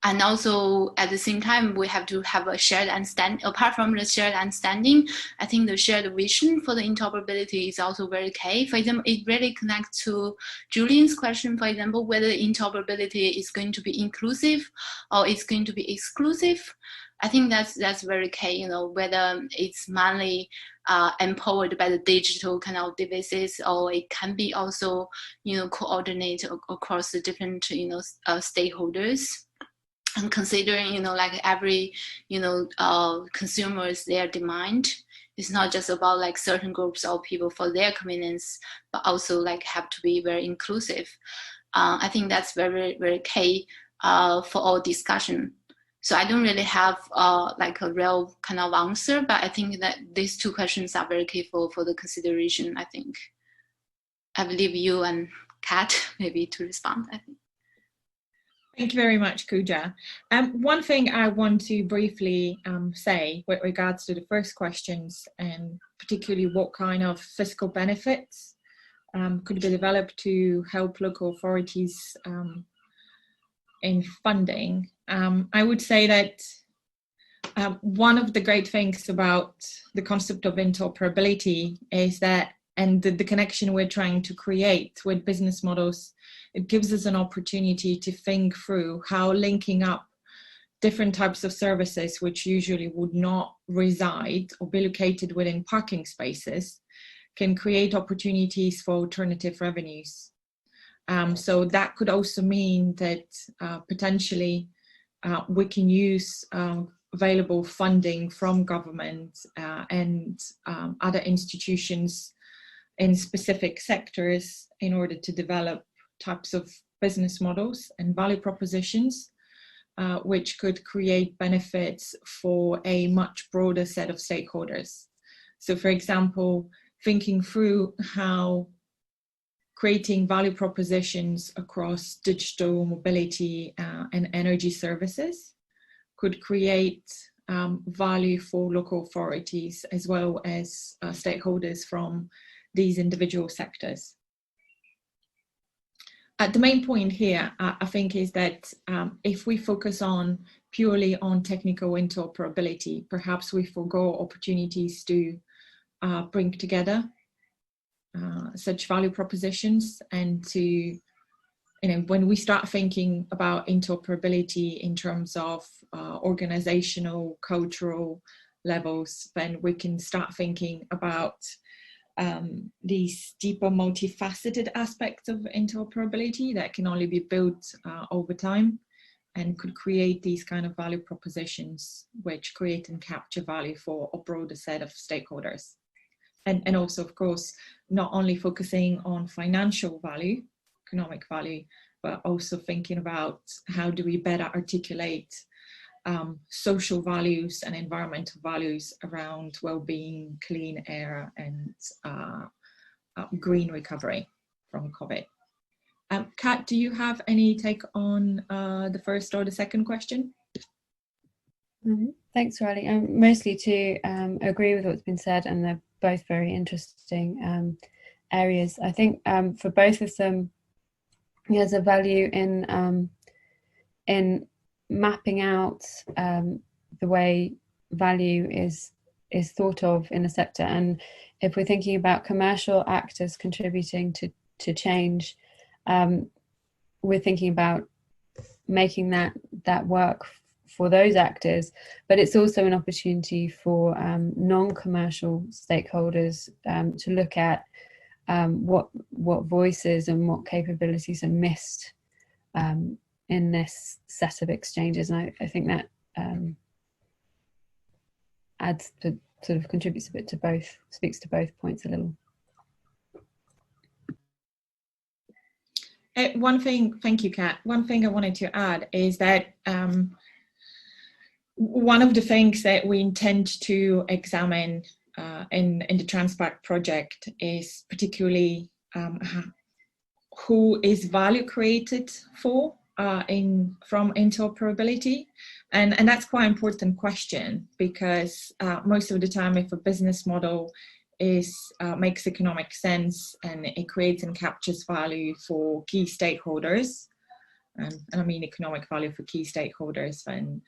and also at the same time we have to have a shared understanding. Apart from the shared understanding, I think the shared vision for the interoperability is also very key. For example, it really connects to Julian's question, for example, whether interoperability is going to be inclusive or it's going to be exclusive. I think that's very key, whether it's mainly empowered by the digital kind of devices, or it can be also, coordinated across the different, stakeholders. And considering, like every, consumers, their demand. It's not just about like certain groups of people for their convenience, but also like have to be very inclusive. I think that's very, very key for our discussion. So I don't really have like a real kind of answer, but I think that these two questions are very key for the consideration. I think I believe you and Kat maybe to respond. I think. Thank you very much, Kuja. One thing I want to briefly say with regards to the first questions, and particularly what kind of fiscal benefits could be developed to help local authorities in funding. I would say that one of the great things about the concept of interoperability is that, and the connection we're trying to create with business models, it gives us an opportunity to think through how linking up different types of services, which usually would not reside or be located within parking spaces, can create opportunities for alternative revenues. So that could also mean that potentially we can use available funding from government and other institutions in specific sectors in order to develop types of business models and value propositions which could create benefits for a much broader set of stakeholders. So for example, thinking through how creating value propositions across digital mobility and energy services could create value for local authorities as well as stakeholders from these individual sectors. The main point here, I think, is that if we focus on purely on technical interoperability, perhaps we forgo opportunities to bring together such value propositions, and to, when we start thinking about interoperability in terms of organizational, cultural levels, then we can start thinking about these deeper multifaceted aspects of interoperability that can only be built over time and could create these kind of value propositions which create and capture value for a broader set of stakeholders. And also, of course, not only focusing on financial value, economic value, but also thinking about how do we better articulate social values and environmental values around well-being, clean air, and green recovery from COVID. Kat, do you have any take on the first or the second question? Thanks, Riley. Mostly to agree with what's been said, and they're both very interesting areas. I think for both of them, there's a value in mapping out the way value is thought of in a sector. And if we're thinking about commercial actors contributing to change, we're thinking about making that work for those actors, but it's also an opportunity for non-commercial stakeholders to look at what voices and what capabilities are missed in this set of exchanges. And I think that adds to, sort of contributes a bit to both, speaks to both points a little. One thing, thank you, Kat. One thing I wanted to add is that one of the things that we intend to examine in the TransPark project is particularly who is value created for from interoperability, and that's quite an important question, because most of the time, if a business model makes economic sense and it creates and captures value for key stakeholders, and I mean economic value for key stakeholders, then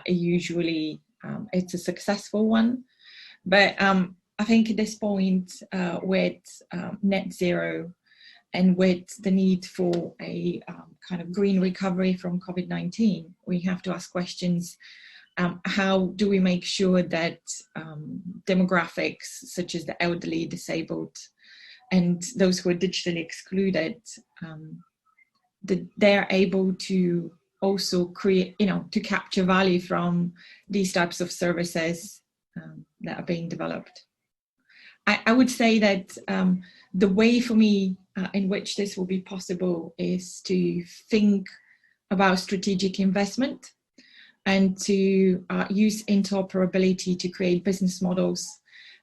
usually it's a successful one. But I think at this point, with net zero and with the need for a kind of green recovery from COVID-19, we have to ask questions. How do we make sure that demographics such as the elderly, disabled, and those who are digitally excluded, that they're able to also create, to capture value from these types of services that are being developed. I would say that the way for me in which this will be possible is to think about strategic investment and to use interoperability to create business models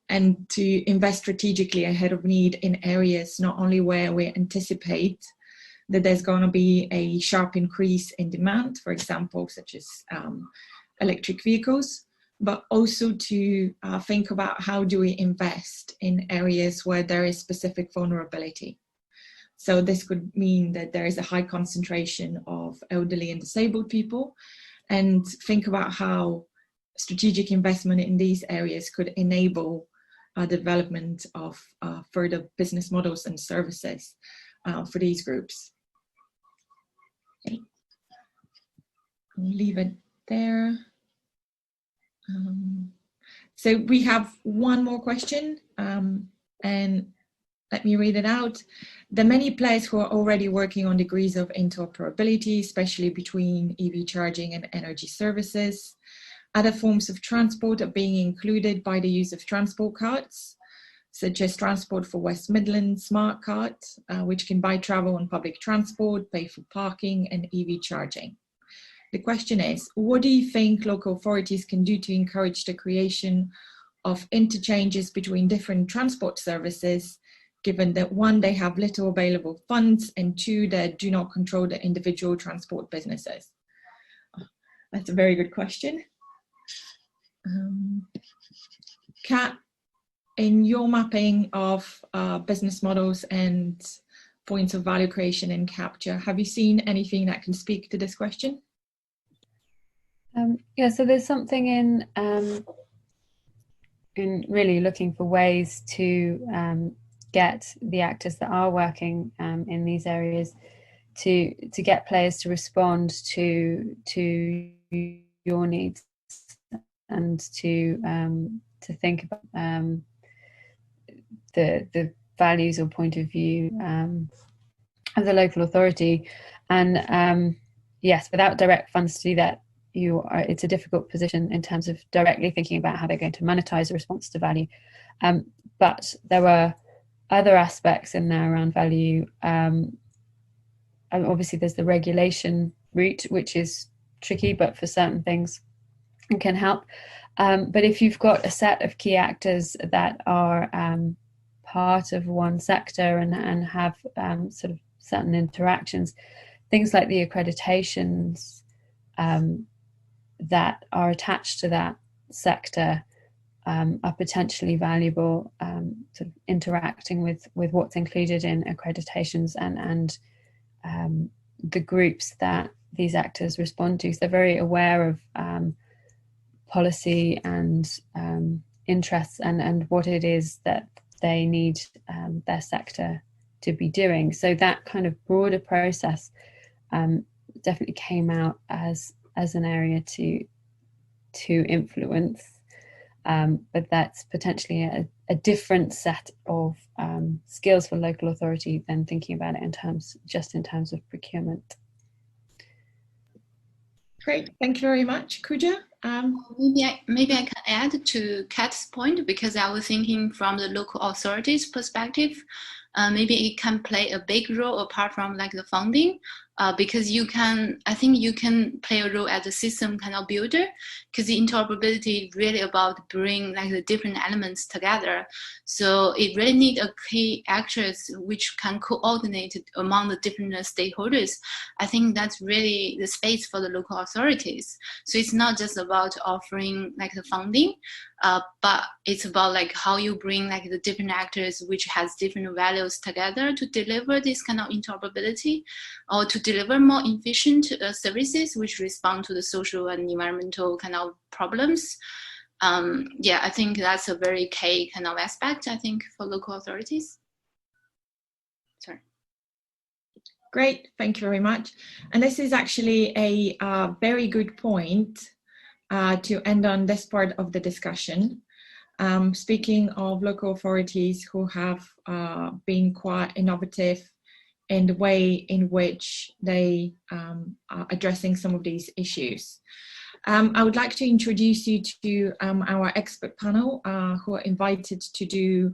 and to invest strategically ahead of need in areas not only where we anticipate that there's going to be a sharp increase in demand, for example, such as electric vehicles, but also to think about how do we invest in areas where there is specific vulnerability. So this could mean that there is a high concentration of elderly and disabled people, and think about how strategic investment in these areas could enable the development of further business models and services for these groups. Okay. I'll leave it there. So we have one more question, and let me read it out. There are many players who are already working on degrees of interoperability, especially between EV charging and energy services. Other forms of transport are being included by the use of transport cards, such as Transport for West Midlands Smart Card, which can buy travel on public transport, pay for parking and EV charging. The question is, what do you think local authorities can do to encourage the creation of interchanges between different transport services, given that one, they have little available funds, and two, they do not control the individual transport businesses? That's a very good question. Kat, in your mapping of business models and points of value creation and capture, have you seen anything that can speak to this question? Yeah, so there's something in really looking for ways to get the actors that are working in these areas to get players to respond to your needs, and to think about the values or point of view of the local authority. And yes, without direct funds to do that, it's a difficult position in terms of directly thinking about how they're going to monetize a response to value. But there are other aspects in there around value. Obviously, there's the regulation route, which is tricky, but for certain things and can help. But if you've got a set of key actors that are part of one sector and have sort of certain interactions, things like the accreditations that are attached to that sector are potentially valuable, sort of interacting with what's included in accreditations and the groups that these actors respond to. So they're very aware of policy and interests and what it is that they need their sector to be doing. So that kind of broader process definitely came out as an area to influence, but that's potentially a different set of skills for local authority than thinking about it in terms of procurement. Great, thank you very much, Kuja. Maybe I can add to Kat's point, because I was thinking from the local authorities' perspective, maybe it can play a big role apart from like the funding, because I think you can play a role as a system kind of builder, because the interoperability is really about bringing like the different elements together. So it really needs a key actors which can coordinate among the different stakeholders. I think that's really the space for the local authorities. So it's not just about offering like the funding, but it's about like how you bring like the different actors which has different values together to deliver this kind of interoperability, or to deliver more efficient services which respond to the social and environmental kind of problems. Yeah, I think that's a very key kind of aspect, I think, for local authorities. Sorry. Great, thank you very much. And this is actually a very good point to end on this part of the discussion. Speaking of local authorities who have been quite innovative in the way in which they are addressing some of these issues. I would like to introduce you to our expert panel who are invited to do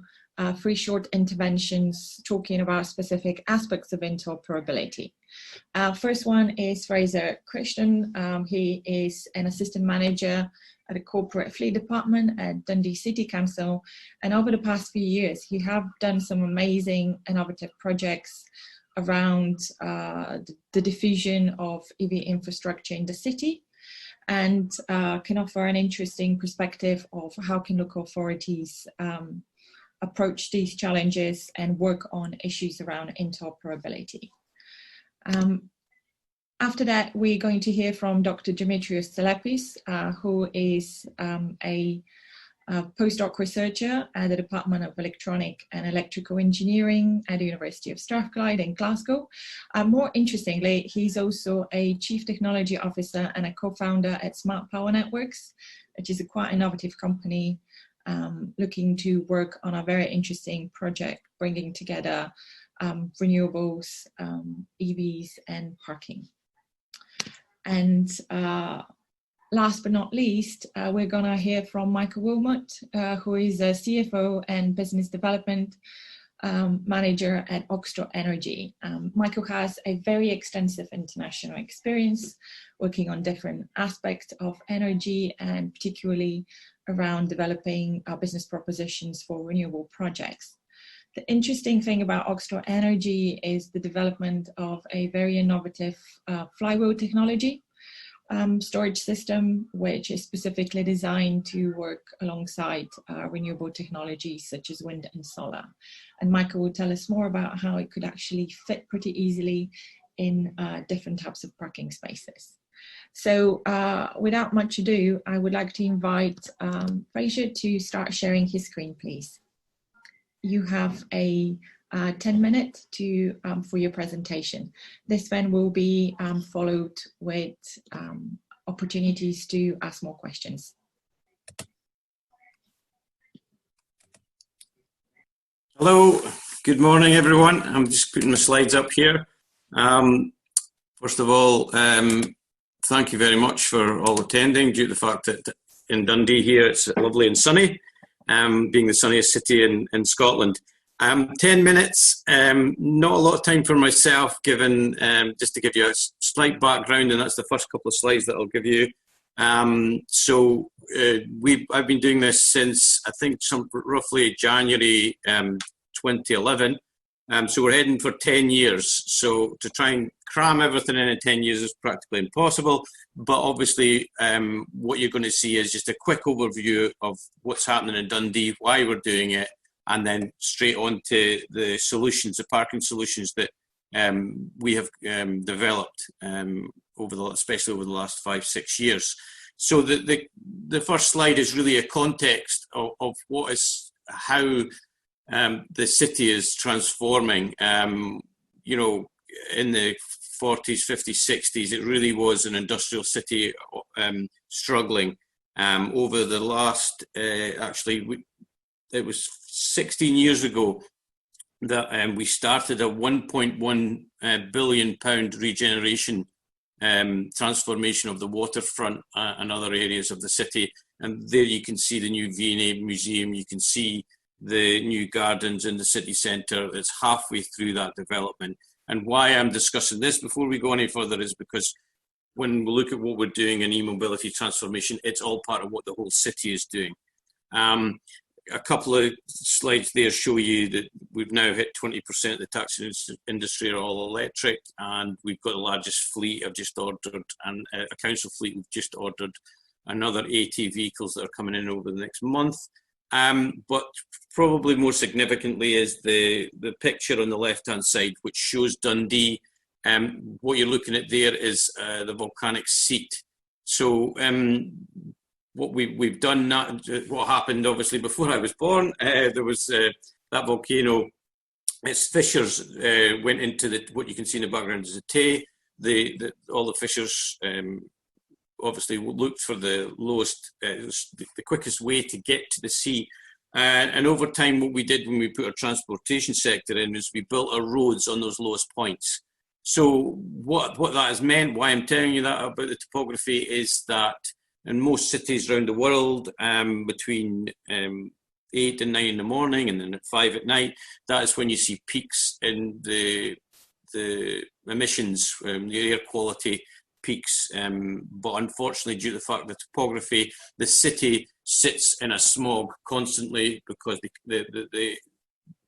3 short interventions talking about specific aspects of interoperability. First one is Fraser Christian. He is an assistant manager at a corporate fleet department at Dundee City Council. And over the past few years, he have done some amazing innovative projects around the diffusion of EV infrastructure in the city, and can offer an interesting perspective of how can local authorities approach these challenges and work on issues around interoperability. After that, we're going to hear from Dr. Dimitrios Tselepis, who is a postdoc researcher at the Department of Electronic and Electrical Engineering at the University of Strathclyde in Glasgow. More interestingly, he's also a Chief Technology Officer and a co-founder at Smart Power Networks, which is a quite innovative company looking to work on a very interesting project bringing together renewables, EVs and parking. And last but not least, we're gonna hear from Michael Wilmot, who is a CFO and Business Development Manager at Oxford Energy. Michael has a very extensive international experience working on different aspects of energy and particularly around developing business propositions for renewable projects. The interesting thing about Oxford Energy is the development of a very innovative flywheel technology storage system, which is specifically designed to work alongside renewable technologies such as wind and solar. And Michael will tell us more about how it could actually fit pretty easily in different types of parking spaces. So without much ado, I would like to invite Fraser to start sharing his screen, please. You have a 10-minute for your presentation. This then will be followed with opportunities to ask more questions. Hello, good morning everyone. I'm just putting my slides up here. First of all, thank you very much for all attending due to the fact that in Dundee here it's lovely and sunny, being the sunniest city in Scotland. 10 minutes, not a lot of time for myself, given just to give you a slight background, and that's the first couple of slides that I'll give you. I've been doing this since I think roughly January 2011. So we're heading for 10 years. So to try and cram everything in 10 years is practically impossible. But obviously, what you're going to see is just a quick overview of what's happening in Dundee, why we're doing it, and then straight on to the solutions, the parking solutions that we have developed especially over the last 5-6 years. So the first slide is really a context of how the city is transforming. You know, in the 40s, 50s, 60s, it really was an industrial city struggling. Over the last, it was 16 years ago that we started a £1.1 billion regeneration transformation of the waterfront and other areas of the city. And there you can see the new V&A Museum, you can see the new gardens in the city centre. It's halfway through that development. And why I'm discussing this before we go any further is because when we look at what we're doing in e-mobility transformation, it's all part of what the whole city is doing. A couple of slides there show you that we've now hit 20% of the taxi industry are all electric, and we've got the largest fleet. I've just ordered, and a council fleet, we've just ordered another 80 vehicles that are coming in over the next month. But probably more significantly is the picture on the left-hand side, which shows Dundee. What you're looking at there is the volcanic seat. So what we've done, what happened obviously before I was born, there was that volcano, its fissures went into what you can see in the background is a Tay. All the fissures obviously looked for the lowest, the quickest way to get to the sea. And over time, what we did when we put our transportation sector in is we built our roads on those lowest points. So what that has meant, why I'm telling you that about the topography, is that in most cities around the world, between 8 and 9 in the morning, and then at 5 at night, that is when you see peaks in the emissions, the air quality peaks. But unfortunately, due to the fact that topography, the city sits in a smog constantly because the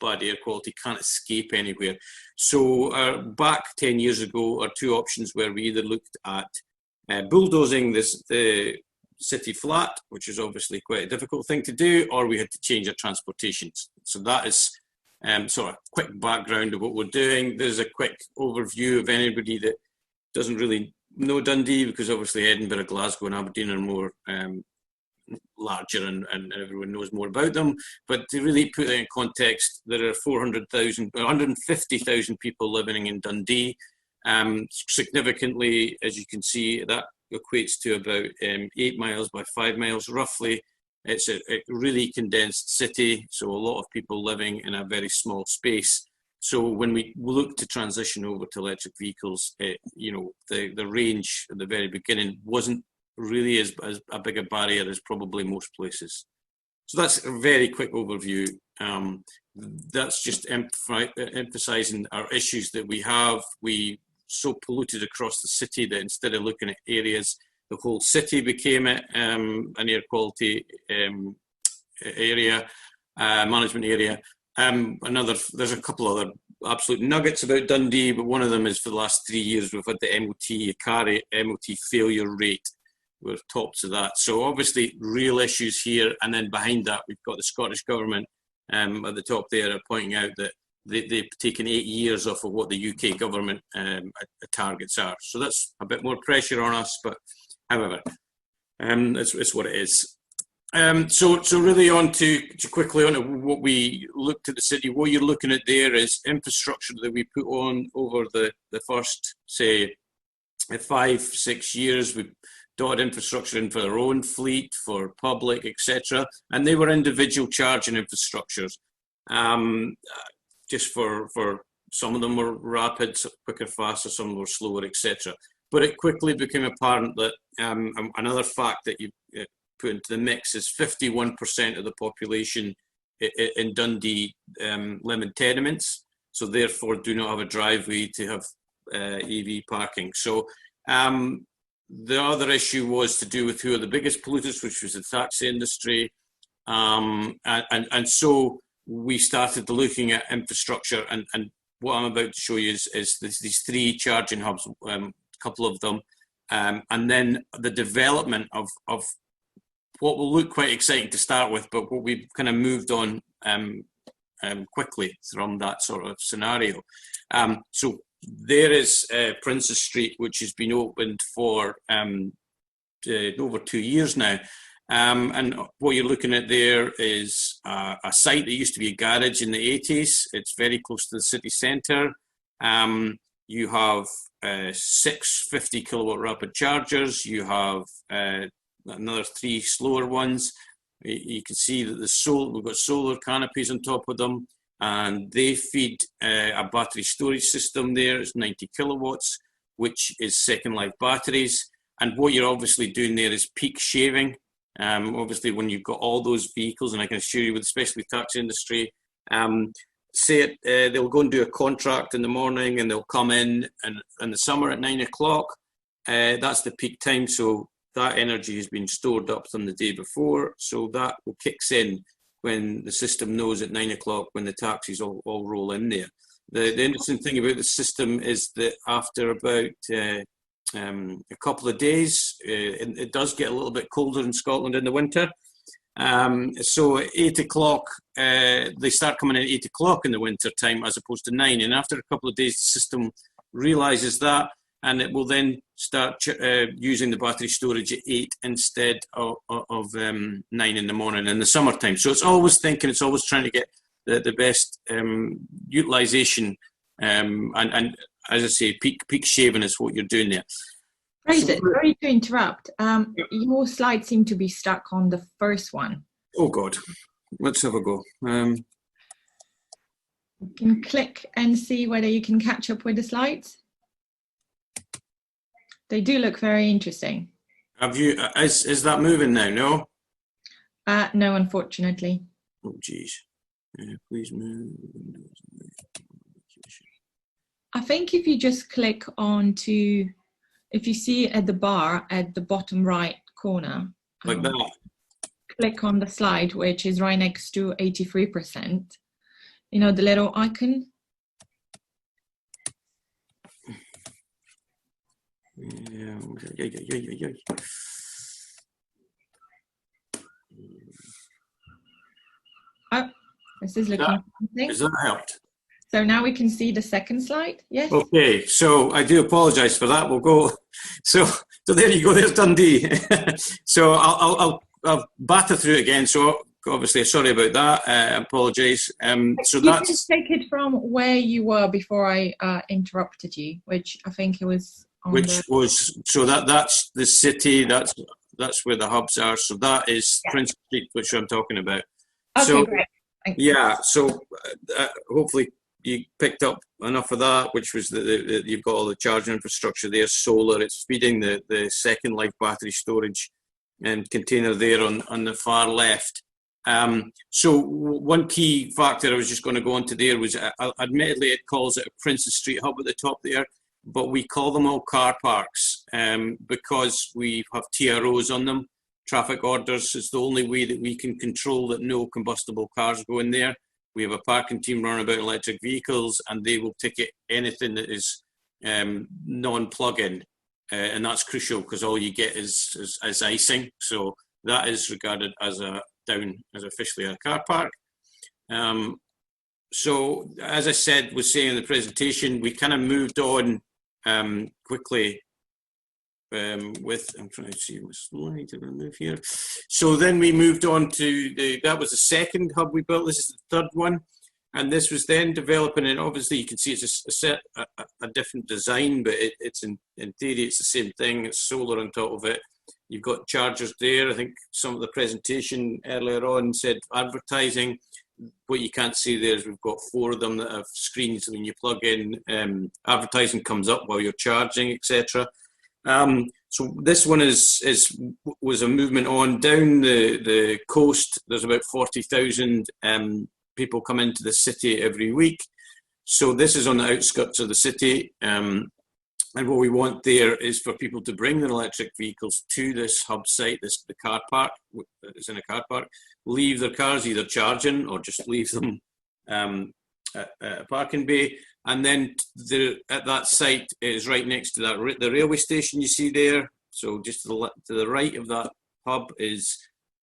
bad air quality can't escape anywhere. So back 10 years ago, our two options were we either looked at bulldozing the city flat, which is obviously quite a difficult thing to do, or we had to change our transportation. So that is sort of quick background of what we're doing. There's a quick overview of anybody that doesn't really know Dundee, because obviously Edinburgh, Glasgow and Aberdeen are more larger and everyone knows more about them. But to really put it in context, there are 150,000 people living in Dundee. Significantly, as you can see, that equates to about 8 miles by 5 miles roughly. It's a really condensed city, so a lot of people living in a very small space. So when we look to transition over to electric vehicles, you know, the range at the very beginning wasn't really as a big a barrier as probably most places. So that's a very quick overview. That's just emphasizing our issues that we have. We so polluted across the city that instead of looking at areas, the whole city became an air quality area, management area. There's a couple other absolute nuggets about Dundee, but one of them is for the last 3 years we've had the MOT failure rate. We're top to that. So obviously real issues here, and then behind that we've got the Scottish Government at the top there pointing out that they've taken 8 years off of what the UK government targets are. So that's a bit more pressure on us, but however, it's what it is. So really on to quickly on to what we looked at the city. What you're looking at there is infrastructure that we put on over the first, say, 5-6 years. We dotted infrastructure in for our own fleet, for public, etc. And they were individual charging infrastructures. Just for some of them were rapid, quicker, faster, some were slower, etc. But it quickly became apparent that another fact that you put into the mix is 51% of the population in Dundee live in tenements, so therefore do not have a driveway to have EV parking. So the other issue was to do with who are the biggest polluters, which was the taxi industry, and so we started looking at infrastructure, and what I'm about to show you is these 3 charging hubs, a couple of them, and then the development of what will look quite exciting to start with, but what we've kind of moved on quickly from that sort of scenario. So there is Princes Street, which has been opened for over 2 years now. And what you're looking at there is a site that used to be a garage in the 80s. It's very close to the city centre. You have 6 50 kilowatt rapid chargers. You have another 3 slower ones. You can see that we've got solar canopies on top of them, and they feed a battery storage system there. It's 90 kilowatts, which is second life batteries. And what you're obviously doing there is peak shaving. Obviously, when you've got all those vehicles, and I can assure you, especially with the taxi industry, they'll go and do a contract in the morning, and they'll come in the summer at 9 o'clock. That's the peak time, so that energy has been stored up from the day before, so that kicks in when the system knows at 9 o'clock when the taxis all roll in there. The interesting thing about the system is that after about a couple of days, it does get a little bit colder in Scotland in the winter. So at 8 o'clock, they start coming in at 8 o'clock in the winter time as opposed to 9. And after a couple of days, the system realizes that, and it will then start using the battery storage at 8 instead of 9 in the morning in the summertime. So it's always trying to get the best utilization, and as I say, peak shaving is what you're doing there. Fraser, sorry to interrupt. Your slides seem to be stuck on the first one. Oh God, let's have a go. You can click and see whether you can catch up with the slides. They do look very interesting. Have you? Is that moving now? No. No, unfortunately. Oh, geez. Please move. I think if you just click on to, if you see at the bar at the bottom right corner, Like that. click on the slide, which is right next to 83%. You know, the little icon. Yeah. Oh, this is looking something. Has that helped? So now we can see the second slide. Yes. Okay, so I do apologise for that. We'll go. So there you go. There's Dundee. So I'll batter through it again. So obviously, sorry about that. I apologise. So you that's. can take it from where you were before I interrupted you, which I think it was. So that's the city. That's where the hubs are. So that is Prince Street, which I'm talking about. Okay, so, great. Thanks. Yeah. So hopefully you picked up enough of that, which was you've got all the charging infrastructure there, solar. It's feeding the second life battery storage and container there on the far left. So one key factor I was just going to go on to there was, admittedly, it calls it a Princes Street hub at the top there, but we call them all car parks because we have TROs on them. Traffic orders is the only way that we can control that no combustible cars go in there. We have a parking team running about electric vehicles, and they will ticket anything that is non-plug-in, and that's crucial because all you get is icing. So that is regarded as officially a car park. So as I was saying in the presentation, we kind of moved on quickly. I'm trying to see my slide to remove here. So then we moved on to that was the second hub we built. This is the third one, and this was then developing. And obviously, you can see it's a different design, but it's in theory it's the same thing. It's solar on top of it. You've got chargers there. I think some of the presentation earlier on said advertising. What you can't see there is we've got 4 of them that have screens. When you plug in, advertising comes up while you're charging, etc. So this one was a movement on down the coast. There's about 40,000 people come into the city every week. So this is on the outskirts of the city. And what we want there is for people to bring their electric vehicles to this hub site, the car park. It's in a car park. Leave their cars either charging or just leave them at a parking bay. And then at that site is right next to the railway station you see there. So just to the right of that hub is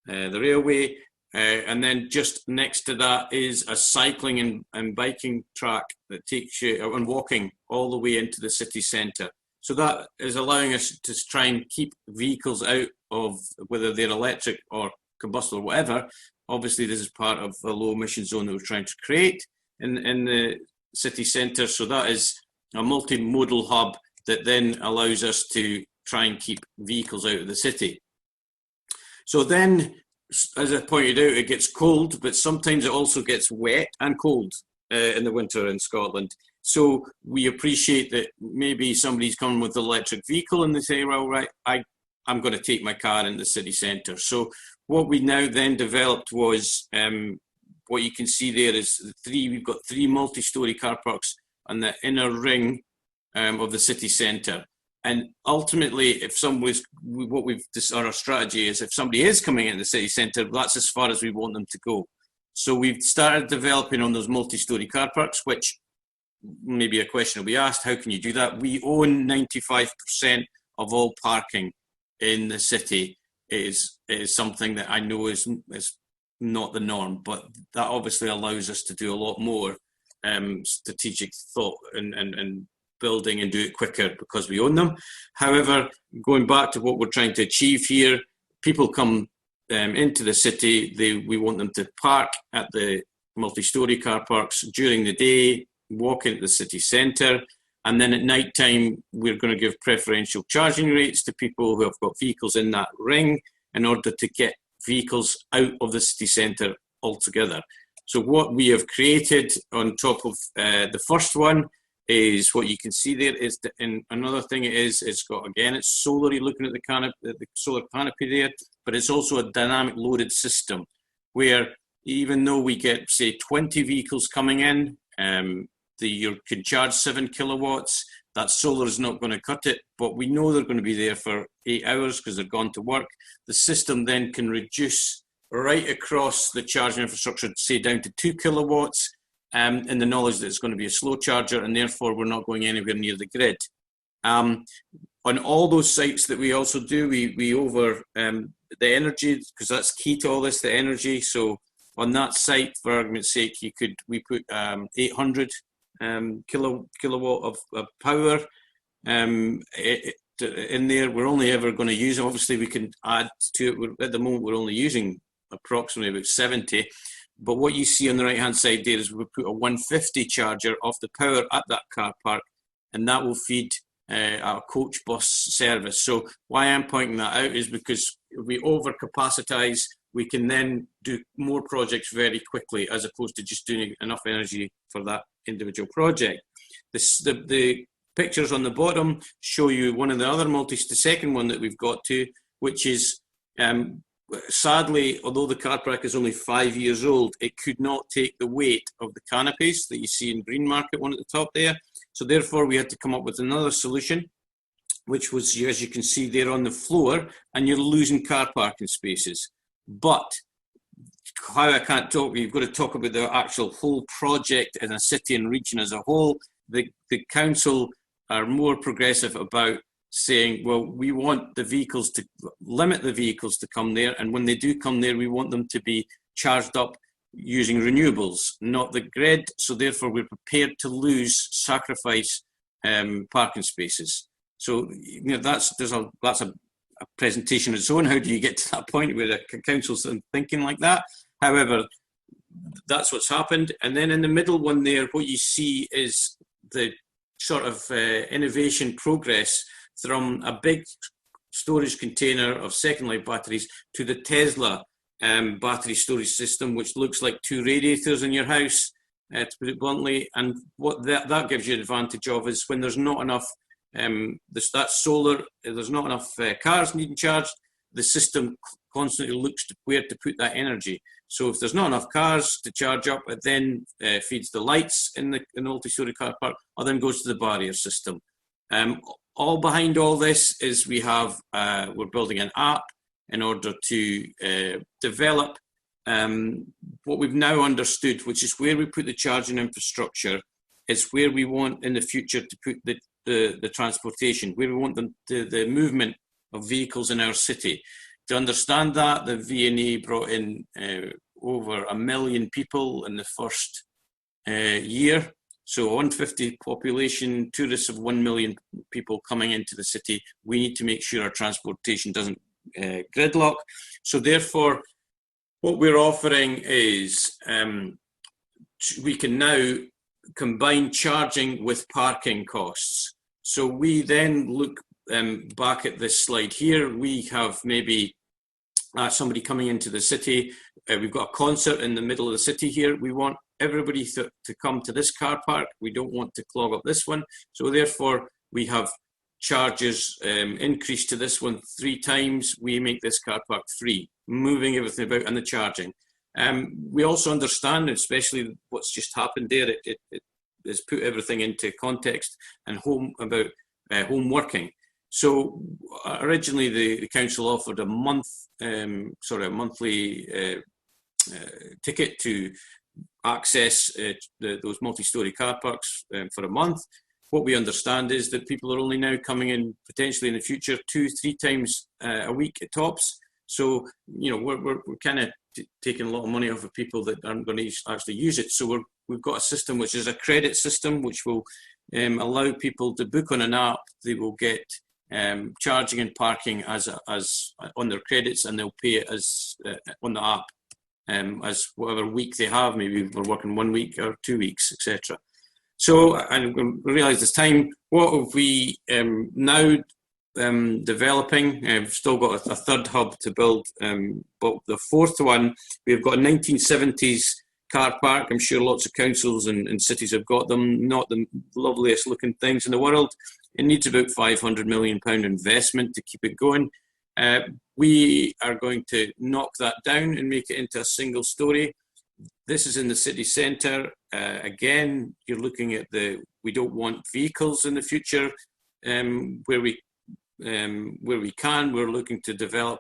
the railway. And then just next to that is a cycling and biking track that takes you, and walking all the way into the city centre. So that is allowing us to try and keep vehicles out of, whether they're electric or combustible or whatever. Obviously, this is part of the low emission zone that we're trying to create in the city centre. So that is a multimodal hub that then allows us to try and keep vehicles out of the city. So then, as I pointed out, it gets cold, but sometimes it also gets wet and cold in the winter in Scotland. So we appreciate that maybe somebody's coming with an electric vehicle and they say, well, right, I'm going to take my car in the city centre. So what we now then developed was, what you can see there is we've got 3 multi-storey car parks on the inner ring of the city centre. And ultimately, if our strategy is, if somebody is coming into the city centre, that's as far as we want them to go. So we've started developing on those multi-storey car parks, which maybe a question will be asked, how can you do that? We own 95% of all parking in the city. It is something that I know is not the norm, but that obviously allows us to do a lot more strategic thought and building and do it quicker because we own them. However, going back to what we're trying to achieve here, people come into the city, we want them to park at the multi-storey car parks during the day, walk into the city centre, and then at night time we're going to give preferential charging rates to people who have got vehicles in that ring in order to get vehicles out of the city centre altogether. So what we have created on top of the first one is what you can see there is and another thing it's got, again, it's solar. You're looking at the solar canopy there, but it's also a dynamic loaded system where even though we get, say, 20 vehicles coming in, you can charge 7 kilowatts. That solar is not going to cut it, but we know they're going to be there for 8 hours because they're gone to work. The system then can reduce right across the charging infrastructure, say down to 2 kilowatts, in the knowledge that it's going to be a slow charger, and therefore we're not going anywhere near the grid. On all those sites that we also do, we over the energy, because that's key to all this, the energy. So on that site, for argument's sake, we put 800 kilowatt of power in there. We're only ever going to use, obviously we can add to it. At the moment, we're only using approximately about 70. But what you see on the right-hand side there is we put a 150 charger off the power at that car park, and that will feed our coach bus service. So why I'm pointing that out is because if we over-capacitize, we can then do more projects very quickly, as opposed to just doing enough energy for that individual project. The pictures on the bottom show you one of the other the second one that we've got to, which is, sadly, although the car park is only 5 years old, it could not take the weight of the canopies that you see in Green Market one at the top there. So therefore, we had to come up with another solution, which was, as you can see there on the floor, and you're losing car parking spaces. But how I can't talk, you've got to talk about the actual whole project in a city and region as a whole. The council are more progressive about saying, well, we want the vehicles to limit the vehicles to come there, and when they do come there, we want them to be charged up using renewables, not the grid. So therefore, we're prepared to sacrifice parking spaces. So that's a presentation of its own. How do you get to that point where the council's thinking like that? However, that's what's happened. And then in the middle one there, what you see is the sort of innovation progress from a big storage container of second life batteries to the Tesla battery storage system, which looks like 2 radiators in your house, to put it bluntly. And what that gives you an advantage of is when there's not enough that's solar, there's not enough cars needing charged, the system constantly looks to where to put that energy. So if there's not enough cars to charge up, it then feeds the lights in the multi-storey car park, or then goes to the barrier system. All behind all this is we're building an app in order to develop what we've now understood, which is where we put the charging infrastructure. It's where we want in the future to put the transportation, where we want the movement of vehicles in our city. To understand that, the V&A brought in over 1 million people in the first year. So 150 population, tourists of 1 million people coming into the city. We need to make sure our transportation doesn't gridlock. So therefore, what we're offering is we can now combine charging with parking costs. So we then look back at this slide here. We have maybe somebody coming into the city. We've got a concert in the middle of the city here. We want everybody to come to this car park. We don't want to clog up this one. So therefore, we have charges increased to this one 3 times. We make this car park free, moving everything about and the charging. We also understand, especially what's just happened there, it has put everything into context and home working. So originally the council offered a monthly ticket to access those multi-storey car parks for a month. What we understand is that people are only now coming in potentially in the future 2-3 times a week at tops. So we're kind of taking a lot of money off of people that aren't going to actually use it. So we've got a system which is a credit system, which will allow people to book on an app. They will get charging and parking as on their credits, and they'll pay it as on the app as whatever week they have. Maybe we're working 1 week or 2 weeks, etc. So, and we realise this time, what have we now developing? We've still got a third hub to build, but the fourth one, we've got a 1970s car park. I'm sure lots of councils and cities have got them, not the loveliest looking things in the world. It needs about £500 million investment to keep it going. We are going to knock that down and make it into a single story. This is in the city centre. Again, you're looking at we don't want vehicles in the future. Where we can, we're looking to develop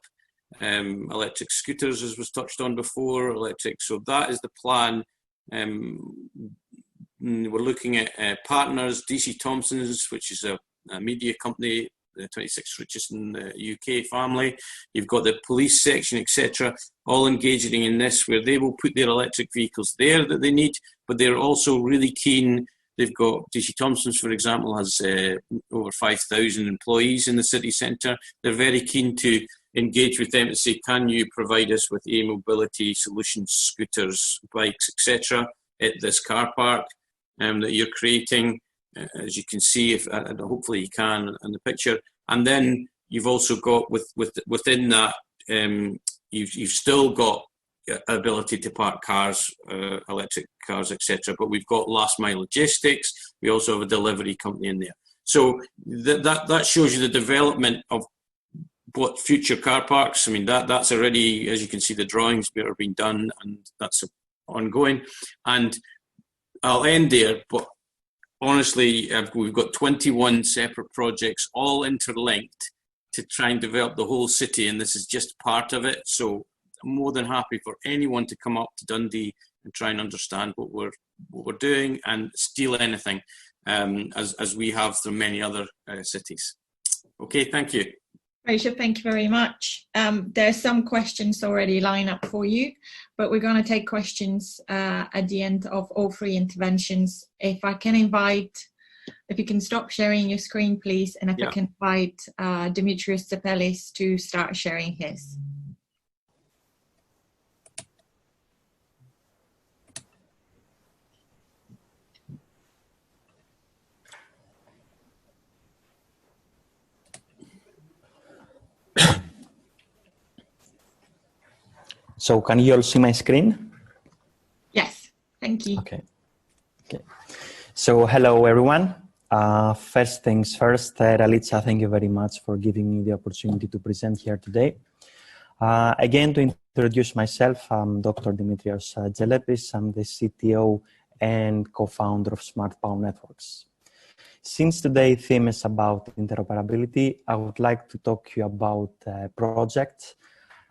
electric scooters, as was touched on before, electric. So that is the plan. We're looking at partners, DC Thomson's, which is a media company, the 26th richest in the UK family. You've got the police section, etc., all engaging in this, where they will put their electric vehicles there that they need, but they're also really keen. They've got DC Thomson's, for example, has over 5,000 employees in the city centre. They're very keen to engage with them to say, can you provide us with e-mobility solutions, scooters, bikes, etc., at this car park that you're creating, as you can see, hopefully you can in the picture. And then you've also got within that, you've still got ability to park cars, electric cars, etc. But we've got last mile logistics. We also have a delivery company in there. So that shows you the development of what future car parks. I mean, that's already, as you can see, the drawings are being done, and that's ongoing. And I'll end there, but honestly, we've got 21 separate projects, all interlinked, to try and develop the whole city, and this is just part of it. So I'm more than happy for anyone to come up to Dundee and try and understand what we're doing and steal anything, as we have through many other cities. Okay, thank you. Rachel, thank you very much. There's some questions already lined up for you, but we're going to take questions at the end of all three interventions. If I can invite, if you can stop sharing your screen, please, and if I can invite Dimitrios Tsepelis to start sharing his. So can you all see my screen? Yes, thank you. Okay. So hello, everyone. First things first, Ralitza, thank you very much for giving me the opportunity to present here today. Again, to introduce myself, I'm Dr. Dimitrios Tsepelis. I'm the CTO and co-founder of Smart Power Networks. Since today's theme is about interoperability, I would like to talk to you about a project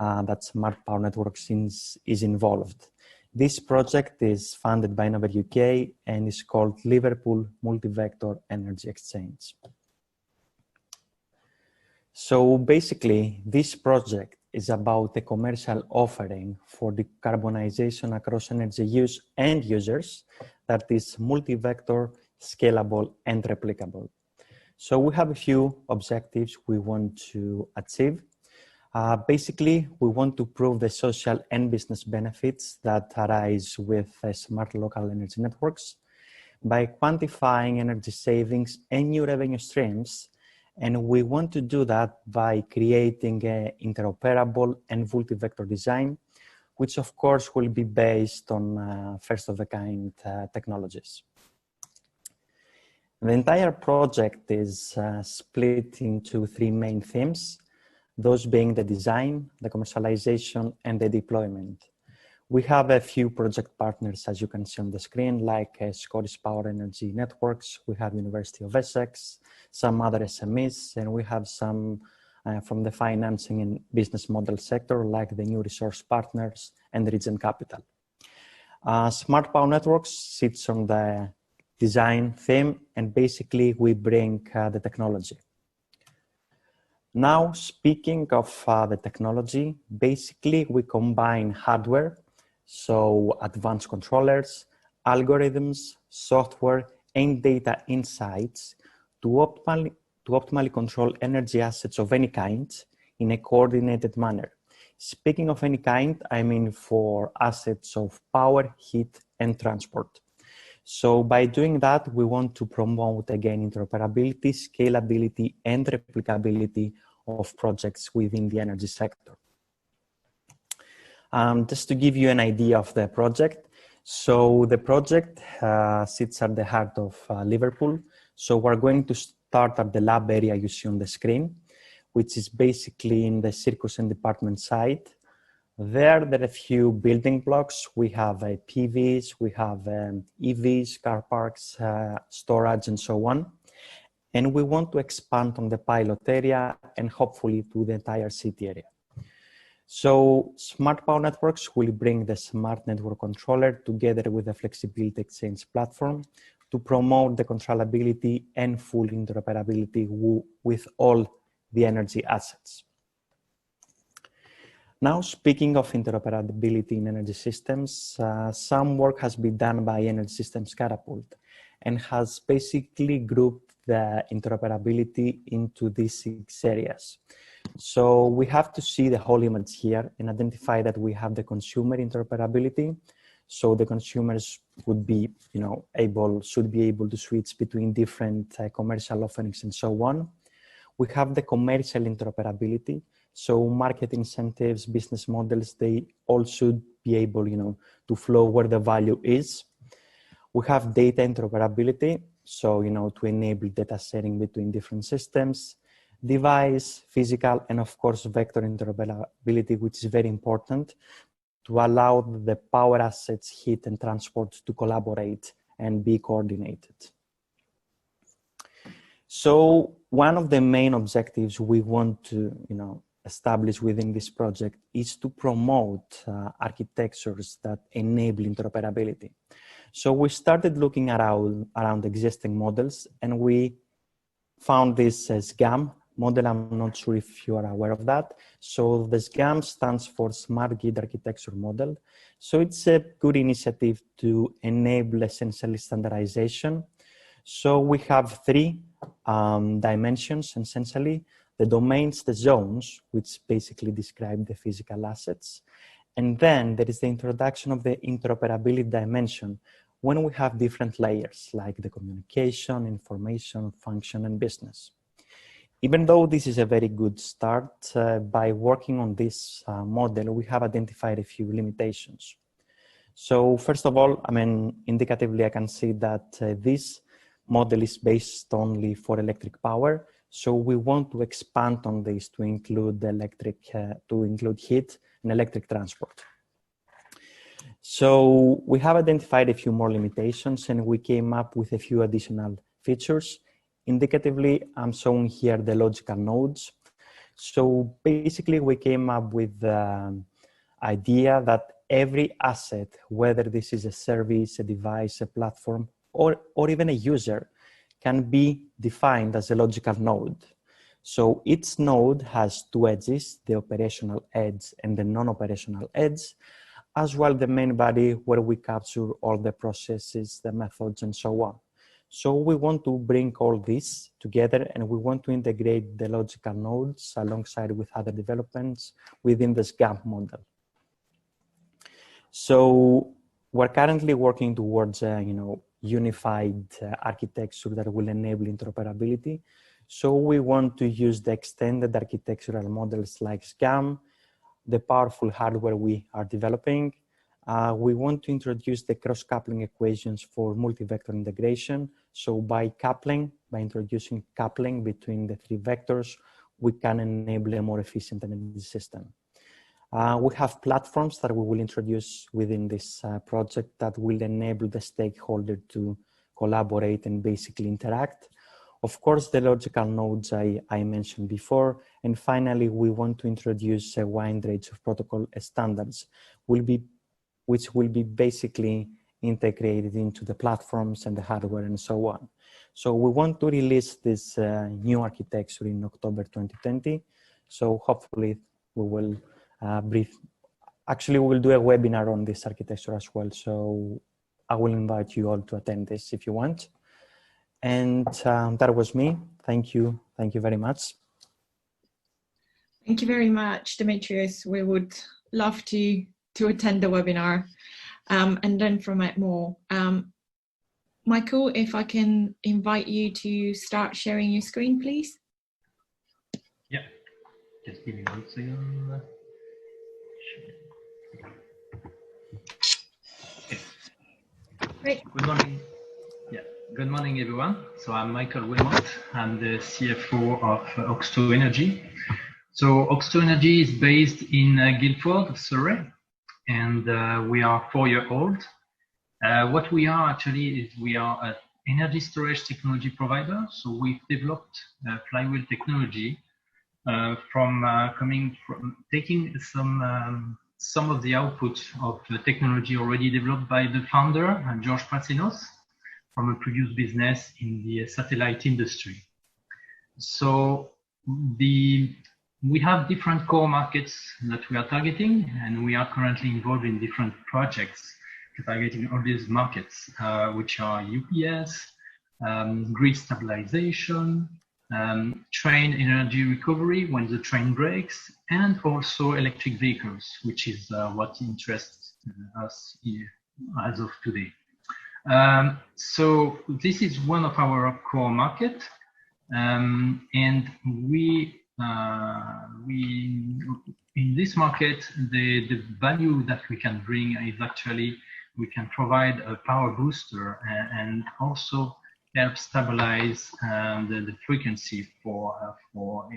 that Smart Power Networks is involved. This project is funded by Innovate UK and is called Liverpool Multi-Vector Energy Exchange. So basically, this project is about the commercial offering for decarbonization across energy use and users that is multi-vector, scalable, and replicable. So we have a few objectives we want to achieve. Basically, we want to prove the social and business benefits that arise with smart local energy networks by quantifying energy savings and new revenue streams. And we want to do that by creating an interoperable and multi-vector design, which of course will be based on first-of-a-kind technologies. The entire project is split into three main themes, those being the design, the commercialization, and the deployment. We have a few project partners, as you can see on the screen, like Scottish Power Energy Networks. We have University of Sussex, some other SMEs, and we have some from the financing and business model sector, like the New Resource Partners and Regent Capital. Smart Power Networks sits on the design theme, and basically we bring the technology. Now, speaking of the technology, basically we combine hardware, so advanced controllers, algorithms, software, and data insights to optimally control energy assets of any kind in a coordinated manner. Speaking of any kind, I mean for assets of power, heat, and transport. So by doing that, we want to promote, again, interoperability, scalability, and replicability of projects within the energy sector. Just to give you an idea of the project. So the project sits at the heart of Liverpool. So we're going to start at the lab area you see on the screen, which is basically in the Circus and Department site. There are a few building blocks. We have PVs, we have EVs, car parks, storage, and so on. And we want to expand on the pilot area and hopefully to the entire city area. So smart power networks will bring the smart network controller together with the flexibility exchange platform to promote the controllability and full interoperability with all the energy assets. Now, speaking of interoperability in energy systems, some work has been done by Energy Systems Catapult and has basically grouped the interoperability into these 6 areas. So we have to see the whole image here and identify that we have the consumer interoperability. So the consumers would be, should be able to switch between different commercial offerings and so on. We have the commercial interoperability. So market incentives, business models, they all should be able, to flow where the value is. We have data interoperability. So, to enable data sharing between different systems, device, physical, and of course, vector interoperability, which is very important to allow the power assets, heat, and transport to collaborate and be coordinated. So one of the main objectives we want to, establish within this project is to promote architectures that enable interoperability. So we started looking around existing models, and we found this SGAM model. I'm not sure if you are aware of that. So the SGAM stands for Smart Grid Architecture Model. So it's a good initiative to enable essentially standardization. So we have 3 dimensions, essentially: the domains, the zones, which basically describe the physical assets. And then there is the introduction of the interoperability dimension when we have different layers like the communication, information, function, and business. Even though this is a very good start, by working on this model, we have identified a few limitations. So first of all, indicatively, I can see that this model is based only for electric power. So we want to expand on this to include heat and electric transport. So we have identified a few more limitations, and we came up with a few additional features. Indicatively, I'm showing here the logical nodes. So basically, we came up with the idea that every asset, whether this is a service, a device, a platform, or even a user, can be defined as a logical node. So each node has 2 edges, the operational edge and the non-operational edge, as well the main body where we capture all the processes, the methods, and so on. So we want to bring all this together, and we want to integrate the logical nodes alongside with other developments within the SGAM model. So we're currently working towards unified architecture that will enable interoperability. So we want to use the extended architectural models like SGAM, the powerful hardware we are developing. We want to introduce the cross-coupling equations for multi-vector integration. So by introducing coupling between the 3 vectors, we can enable a more efficient energy system. We have platforms that we will introduce within this project that will enable the stakeholder to collaborate and basically interact. Of course, the logical nodes I mentioned before. And finally, we want to introduce a wide range of protocol standards, which will be basically integrated into the platforms and the hardware and so on. So we want to release this new architecture in October 2020. So hopefully we will Actually, we will do a webinar on this architecture as well. So I will invite you all to attend this if you want. And that was me. Thank you. Thank you very much. Thank you very much, Demetrius. We would love to attend the webinar and learn from it more. Michael, if I can invite you to start sharing your screen, please. Yeah, just give me 1 second. Great. Good morning. Yeah, good morning, everyone. So I'm Michael Wilmot. I'm the CFO of Oxford Energy. So Oxford Energy is based in Guildford, Surrey, and we are 4-year-old. What we are actually is we are an energy storage technology provider. So we've developed Flywheel technology from taking some of the output of the technology already developed by the founder, George Pratsinos, from a previous business in the satellite industry. So we have different core markets that we are targeting, and we are currently involved in different projects targeting all these markets, which are UPS, grid stabilization, train energy recovery when the train breaks, and also electric vehicles, which is what interests us here as of today. So this is one of our core markets, and we in this market, the value that we can bring is actually we can provide a power booster and also help stabilize the frequency for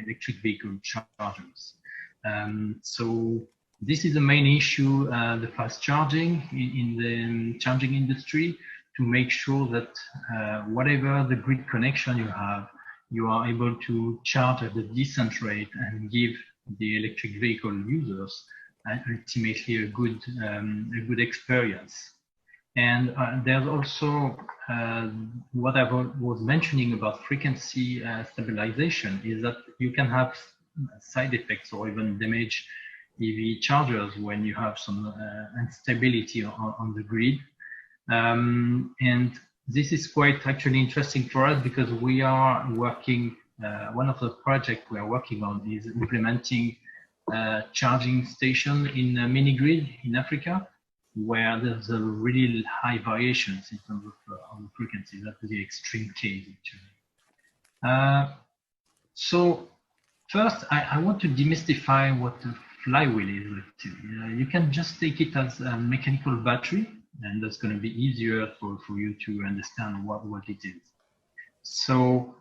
electric vehicle chargers. So this is the main issue, the fast charging in the charging industry, to make sure that whatever the grid connection you have, you are able to charge at a decent rate and give the electric vehicle users ultimately a good experience. And there's also what I was mentioning about frequency stabilization is that you can have side effects or even damage EV chargers when you have some instability on the grid. And this is quite actually interesting for us because we are working, one of the projects we are working on is implementing charging station in a mini grid in Africa, where there's a really high variations in terms of frequency. That's the extreme case actually. So first, I want to demystify what a flywheel is actually. You can just take it as a mechanical battery, and that's going to be easier for you to understand what it is. So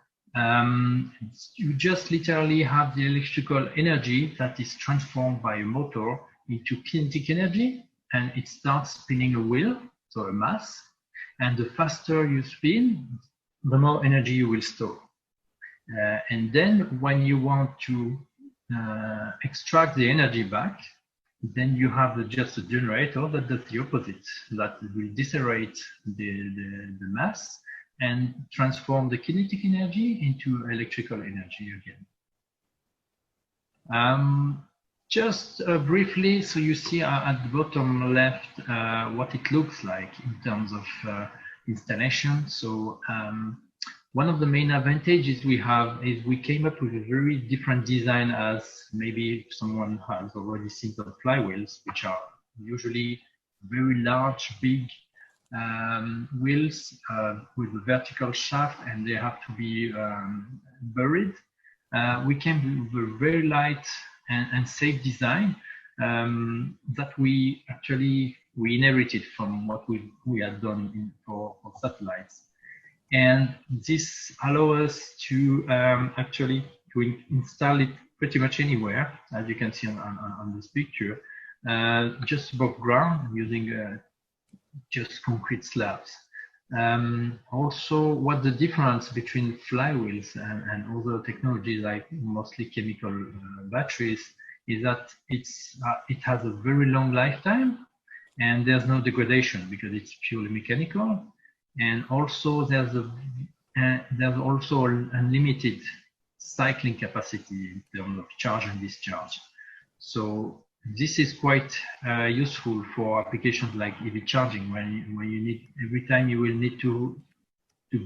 you just literally have the electrical energy that is transformed by a motor into kinetic energy, and it starts spinning a wheel, so a mass. And the faster you spin, the more energy you will store. And then when you want to extract the energy back, then you have just a generator that does the opposite, that will decelerate the mass and transform the kinetic energy into electrical energy again. Just briefly, so you see at the bottom left what it looks like in terms of installation. So one of the main advantages we have is we came up with a very different design, as maybe someone has already seen the flywheels, which are usually very large, big wheels with a vertical shaft, and they have to be buried. We came with a very light and safe design that we inherited from what we had done for satellites. And this allows us to actually install it pretty much anywhere, as you can see on this picture, just above ground using just concrete slabs. Also, what the difference between flywheels and other technologies like mostly chemical batteries is that it has a very long lifetime, and there's no degradation because it's purely mechanical. And also there's also unlimited cycling capacity in terms of charge and discharge. So this is quite useful for applications like EV charging, when you need, every time you will need to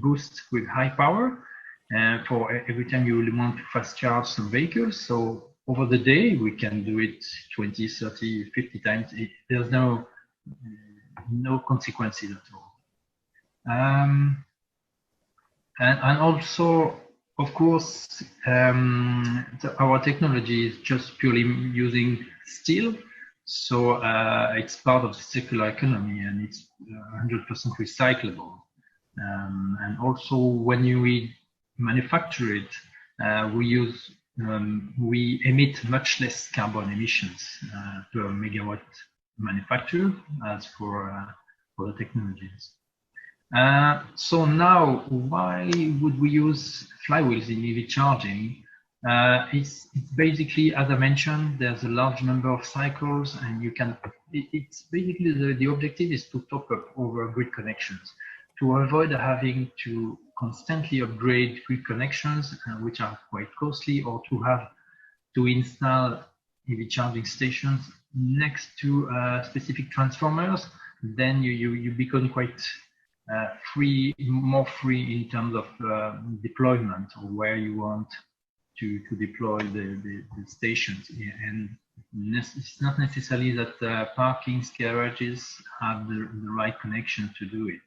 boost with high power, and for every time you will want to fast charge some vehicles. So over the day, we can do it 20, 30, 50 times. There's no consequences at all. And also, of course, our technology is just purely using steel. So it's part of the circular economy, and it's 100% recyclable. And also when we manufacture it, we use we emit much less carbon emissions per megawatt manufactured as for the technologies. So now, why would we use flywheels in EV charging? It's basically, as I mentioned, there's a large number of cycles, and you can. It's basically the objective is to top up over grid connections to avoid having to constantly upgrade grid connections, which are quite costly, or to have to install EV charging stations next to specific transformers. Then you become quite more free in terms of deployment, or where you want to deploy the stations. And it's not necessarily that parkings, garages have the right connection to do it.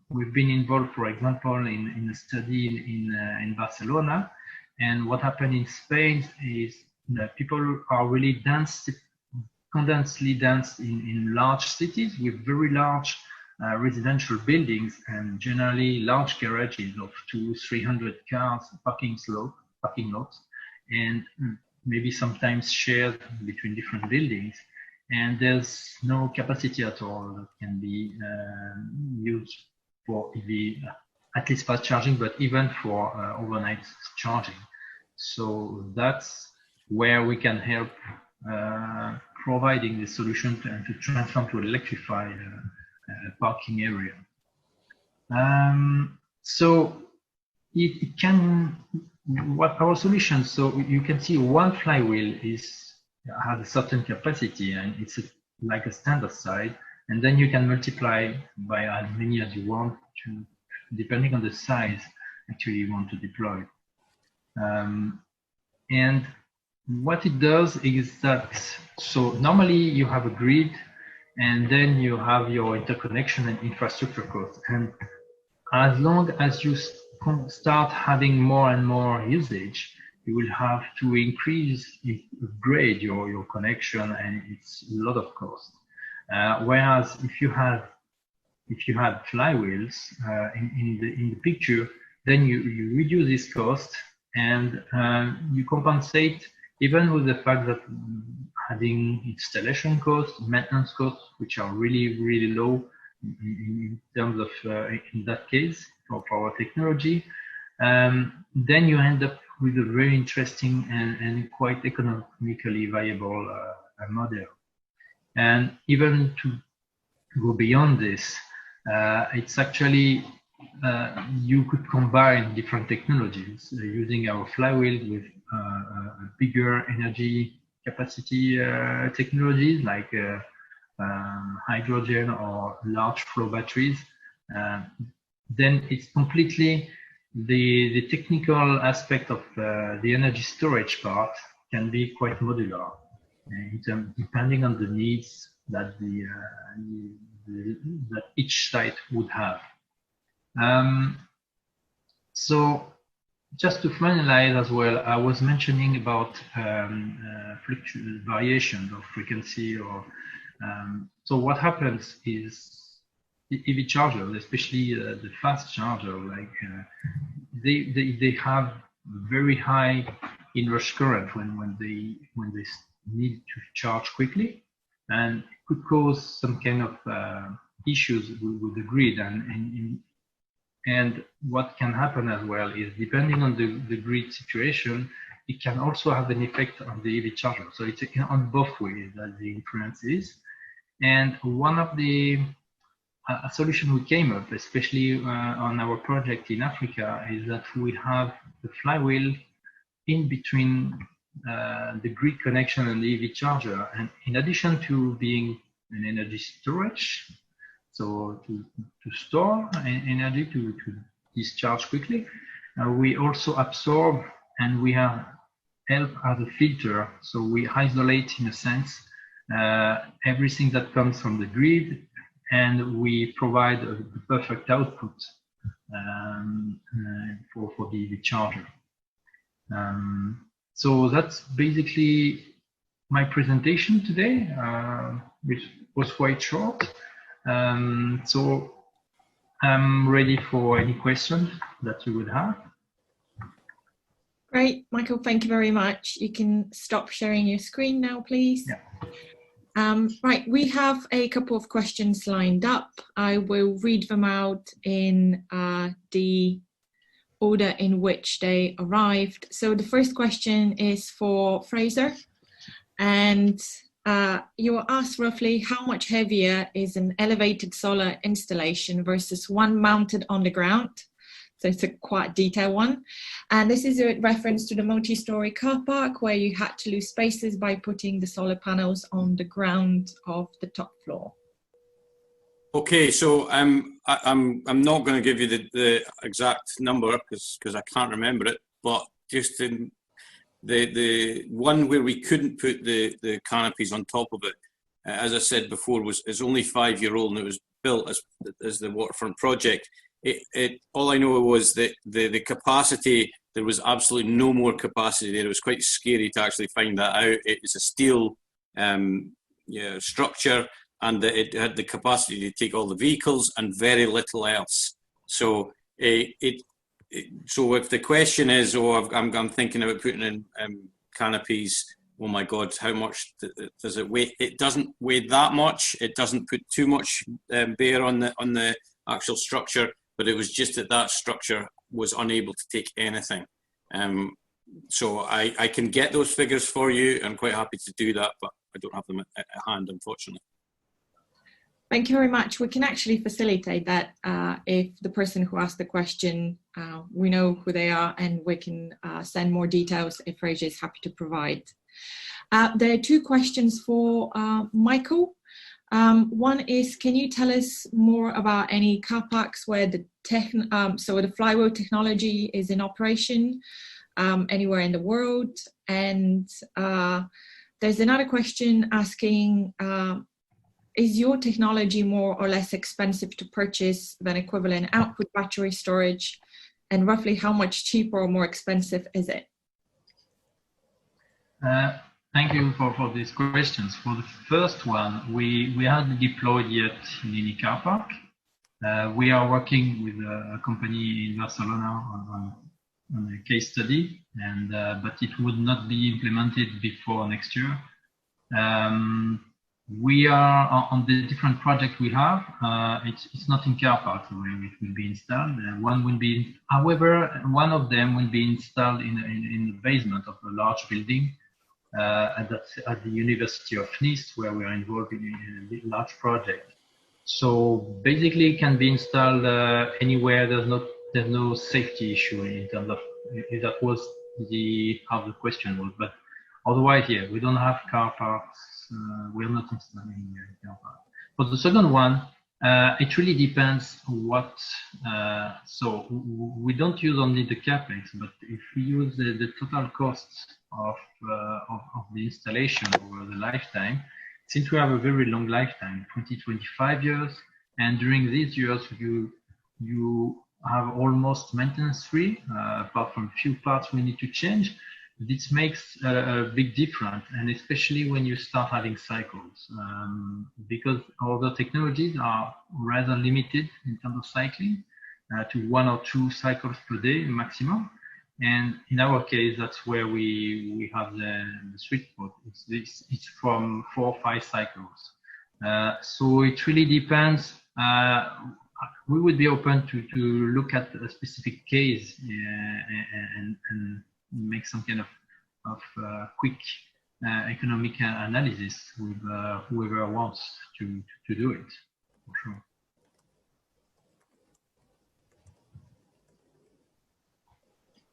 We've been involved, for example, in a study in Barcelona, and what happened in Spain is that people are really condensely dense in large cities with very large residential buildings, and generally large garages of 200-300 cars, parking lots, and maybe sometimes shared between different buildings. And there's no capacity at all that can be used for EV, at least fast charging, but even for overnight charging. So that's where we can help providing the solution to transform to electrify parking area. So it can, what our solution, so you can see one flywheel has a certain capacity, and it's like a standard size, and then you can multiply by as many as you want to, depending on the size actually you want to deploy. And what it does is that, so normally you have a grid, and then you have your interconnection and infrastructure costs. And as long as you start having more and more usage, you will have to upgrade your connection, and it's a lot of cost. Whereas if you had flywheels in the picture, then you reduce this cost, and you compensate even with the fact that having installation costs, maintenance costs, which are really, really low in terms of, in that case, for our technology, then you end up with a very interesting and quite economically viable model. And even to go beyond this, it's actually, you could combine different technologies using our flywheel with bigger energy capacity technologies like hydrogen or large flow batteries. Then it's completely the technical aspect of the energy storage part can be quite modular, depending on the needs that that each site would have. So just to finalize as well, I was mentioning about variations of frequency, or so what happens is the EV chargers, especially the fast charger, like they have very high inrush current when they need to charge quickly, and it could cause some kind of issues with the grid, and what can happen as well is, depending on the grid situation, it can also have an effect on the EV charger. So it's on both ways that the influence is. And one of the solution we came up, especially on our project in Africa, is that we have the flywheel in between the grid connection and the EV charger. And in addition to being an energy storage, so to store energy to discharge quickly, we also absorb, and we help as a filter. So we isolate, in a sense, everything that comes from the grid, and we provide the perfect output for the EV charger. So that's basically my presentation today, which was quite short. So I'm ready for any questions that you would have. Great, Michael, thank you very much. You can stop sharing your screen now, please. Yeah. Right, we have a couple of questions lined up. I will read them out in the order in which they arrived. So the first question is for Fraser, and you were asked roughly how much heavier is an elevated solar installation versus one mounted on the ground? So it's a quite detailed one. And this is a reference to the multi-story car park where you had to lose spaces by putting the solar panels on the ground of the top floor. Okay, so I'm not going to give you the exact number because I can't remember it, but just in the one where we couldn't put the canopies on top of it, as I said before, is only 5-year-old, and it was built as the waterfront project. All I know was that the capacity, there was absolutely no more capacity there. It was quite scary to actually find that out. It's a steel structure, and it had the capacity to take all the vehicles and very little else. So so if the question is, I'm thinking about putting in canopies, oh my God, how much does it weigh? It doesn't weigh that much. It doesn't put too much bear on the actual structure, but it was just that structure was unable to take anything. So I can get those figures for you. I'm quite happy to do that, but I don't have them at hand, unfortunately. Thank you very much. We can actually facilitate that if the person who asked the question, we know who they are, and we can send more details if Fraser is happy to provide. There are two questions for Michael. One is, can you tell us more about any car parks where the Flywheel technology is in operation anywhere in the world? And there's another question asking, is your technology more or less expensive to purchase than equivalent output battery storage? And roughly how much cheaper or more expensive is it? Thank you for these questions. For the first one, we haven't deployed yet in any car park. We are working with a company in Barcelona on a case study, and but it would not be implemented before next year. We are on the different project we have. It's not in car parks where it will be installed. One will be, however, one of them will be installed in the basement of a large building at the University of Nice, where we are involved in a large project. So basically, it can be installed anywhere. There's no safety issue in terms of, if that was how the question was. But otherwise, yeah, we don't have car parks. We're not installing car parks. For the second one, it really depends what. So we don't use only the capex, but if we use the total costs of the installation over the lifetime, since we have a very long lifetime, 20-25 years, and during these years you have almost maintenance free, apart from a few parts we need to change. This makes a big difference, and especially when you start having cycles, because other technologies are rather limited in terms of cycling, to 1 or 2 cycles per day maximum. And in our case, that's where we have the sweet spot. It's from 4 or 5 cycles. So it really depends. We would be open to look at a specific case and make some kind of quick economic analysis with whoever wants to do it, for sure.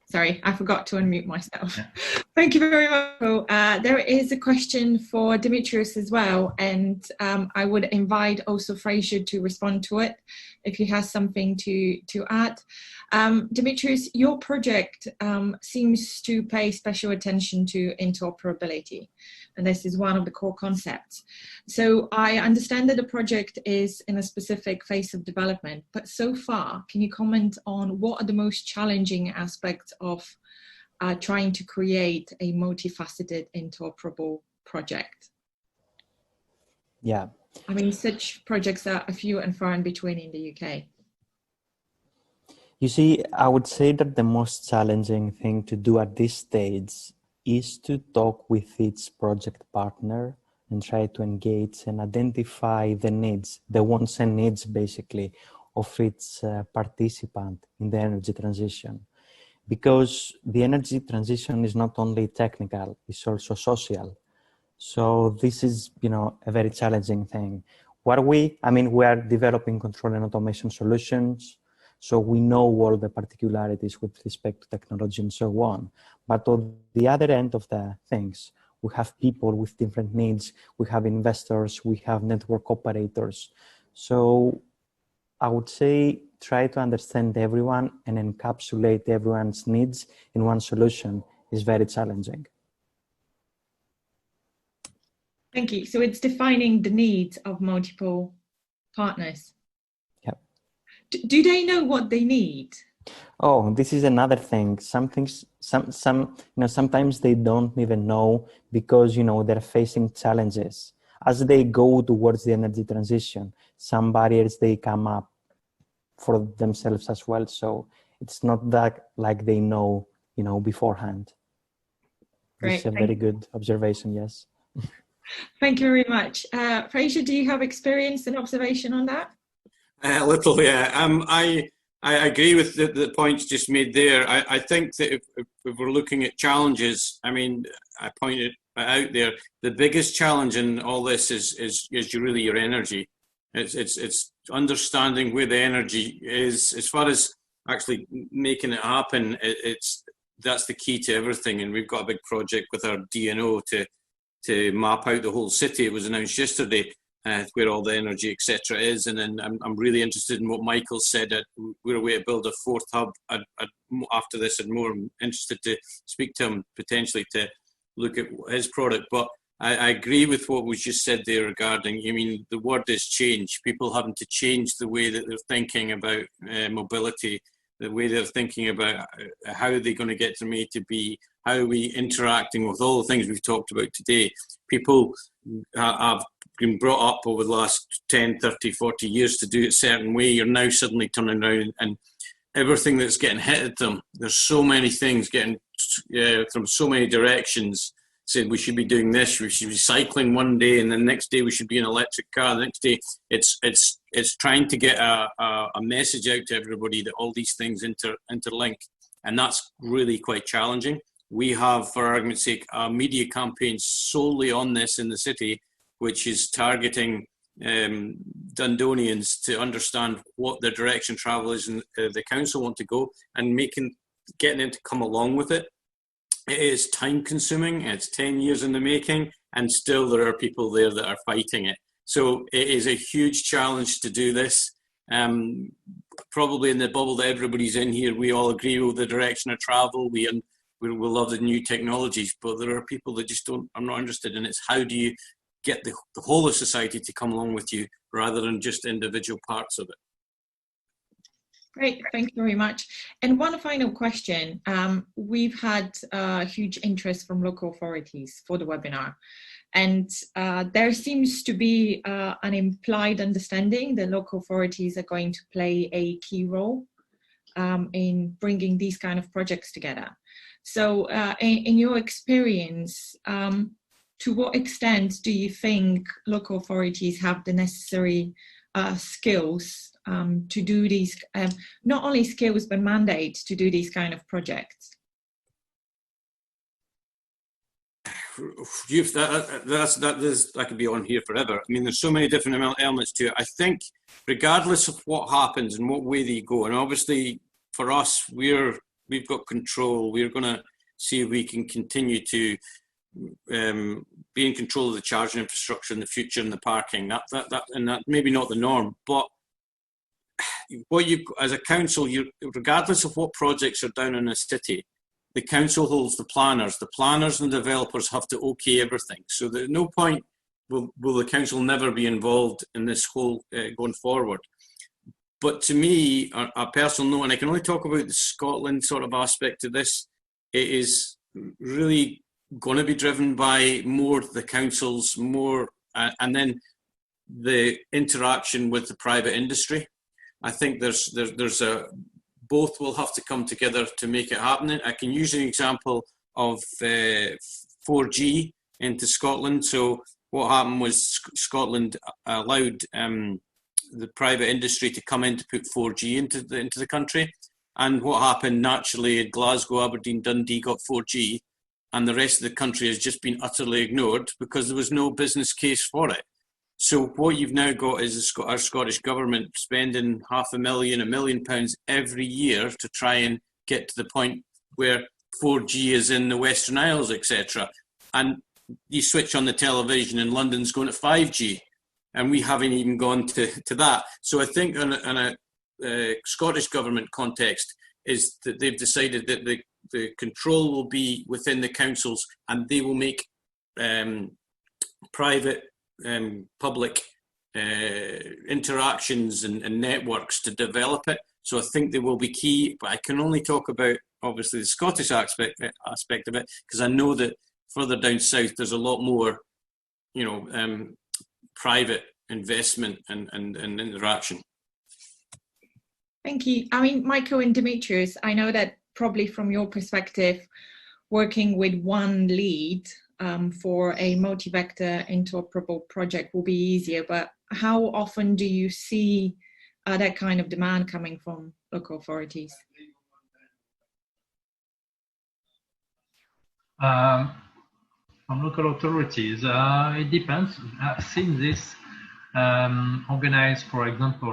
Sorry, I forgot to unmute myself. Yeah. Thank you very much. There is a question for Dimitrios as well, and I would invite also Fraser to respond to it if he has something to add. Dimitrios, your project seems to pay special attention to interoperability, and this is one of the core concepts. So I understand that the project is in a specific phase of development, but so far, can you comment on what are the most challenging aspects of trying to create a multifaceted interoperable project? Yeah. I mean, such projects are a few and far in between in the UK. You see, I would say that the most challenging thing to do at this stage is to talk with each project partner and try to engage and identify the needs, the wants and needs basically of each participant in the energy transition. Because the energy transition is not only technical, it's also social. So this is, a very challenging thing. We are developing control and automation solutions. So we know all the particularities with respect to technology and so on. But on the other end of the things, we have people with different needs. We have investors, we have network operators. So I would say try to understand everyone and encapsulate everyone's needs in one solution is very challenging. Thank you. So it's defining the needs of multiple partners. Yep. Do they know what they need? Oh, this is another thing. Some things, sometimes they don't even know because, they're facing challenges. As they go towards the energy transition, some barriers, they come up for themselves as well. So it's not that like they know, beforehand. Great. It's a very good observation, yes. Thank you very much. Fraser, do you have experience and observation on that? A little, yeah. I agree with the points just made there. I think that if we're looking at challenges, I pointed out there, the biggest challenge in all this is really your energy. It's understanding where the energy is. As far as actually making it happen, that's the key to everything. And we've got a big project with our DNO to map out the whole city. It was announced yesterday where all the energy, etc., is. And then I'm really interested in what Michael said that we're a way to build a fourth hub. After this, I'm more interested to speak to him potentially to look at his product. But I agree with what was just said there regarding, the word is change. People having to change the way that they're thinking about mobility, the way they're thinking about how are they going to get from A to B, how are we interacting with all the things we've talked about today. People have been brought up over the last 10, 30, 40 years to do it a certain way. You're now suddenly turning around and everything that's getting hit at them, there's so many things getting from so many directions, saying we should be doing this, we should be cycling one day, and the next day we should be in an electric car. The next day, it's trying to get a message out to everybody that all these things interlink, and that's really quite challenging. We have, for argument's sake, a media campaign solely on this in the city, which is targeting Dundonians to understand what the direction travel is and the council want to go, and getting them to come along with it. It is time consuming, it's 10 years in the making, and still there are people there that are fighting it. So it is a huge challenge to do this. Probably in the bubble that everybody's in here, we all agree with the direction of travel. We love the new technologies, but there are people that just are not interested in it. It's how do you get the whole of society to come along with you rather than just individual parts of it. Great, thank you very much. And one final question. We've had huge interest from local authorities for the webinar, and there seems to be an implied understanding that local authorities are going to play a key role in bringing these kind of projects together. So in your experience, to what extent do you think local authorities have the necessary skills to do these, not only skills, but mandates to do these kind of projects? That could be on here forever. There's so many different elements to it. I think regardless of what happens and what way they go, and obviously for us, we've got control. We're going to see if we can continue to be in control of the charging infrastructure in the future and the parking. That maybe not the norm, but as a council, regardless of what projects are down in a city, the council holds the planners. The planners and the developers have to okay everything. So at no point will the council never be involved in this whole going forward. But to me, a personal note, and I can only talk about the Scotland sort of aspect of this, it is really going to be driven by more the councils, and then the interaction with the private industry. I think there's a both will have to come together to make it happen. I can use an example of 4G into Scotland. So what happened was Scotland allowed the private industry to come in to put 4G into the country. And what happened naturally, Glasgow, Aberdeen, Dundee got 4G, and the rest of the country has just been utterly ignored because there was no business case for it. So what you've now got is our Scottish government spending £500,000, £1 million every year to try and get to the point where 4G is in the Western Isles, etc. And you switch on the television and London's going to 5G, and we haven't even gone to that. So I think in a Scottish government context is that they've decided that the control will be within the councils, and they will make private public interactions and networks to develop it. So I think they will be key, but I can only talk about obviously the Scottish aspect of it, because I know that further down south there's a lot more, private investment and interaction. Thank you. I mean, Michael and Demetrius, I know that probably from your perspective, working with one lead for a multi-vector interoperable project will be easier, but how often do you see that kind of demand coming from local authorities? From local authorities, it depends. I've seen this organized, for example,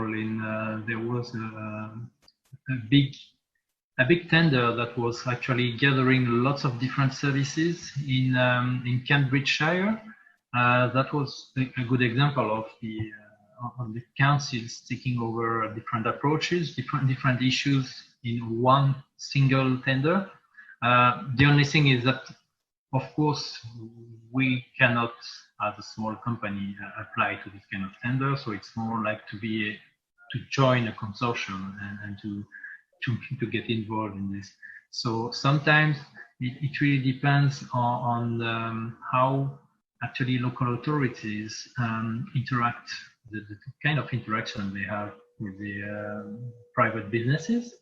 there was a big tender that was actually gathering lots of different services in Cambridgeshire. That was a good example of the councils taking over different approaches, different issues in one single tender. The only thing is that, of course, we cannot, as a small company, apply to this kind of tender. So it's more like to join a consortium and to get involved in this. So sometimes it really depends on how actually local authorities interact, the kind of interaction they have with the private businesses.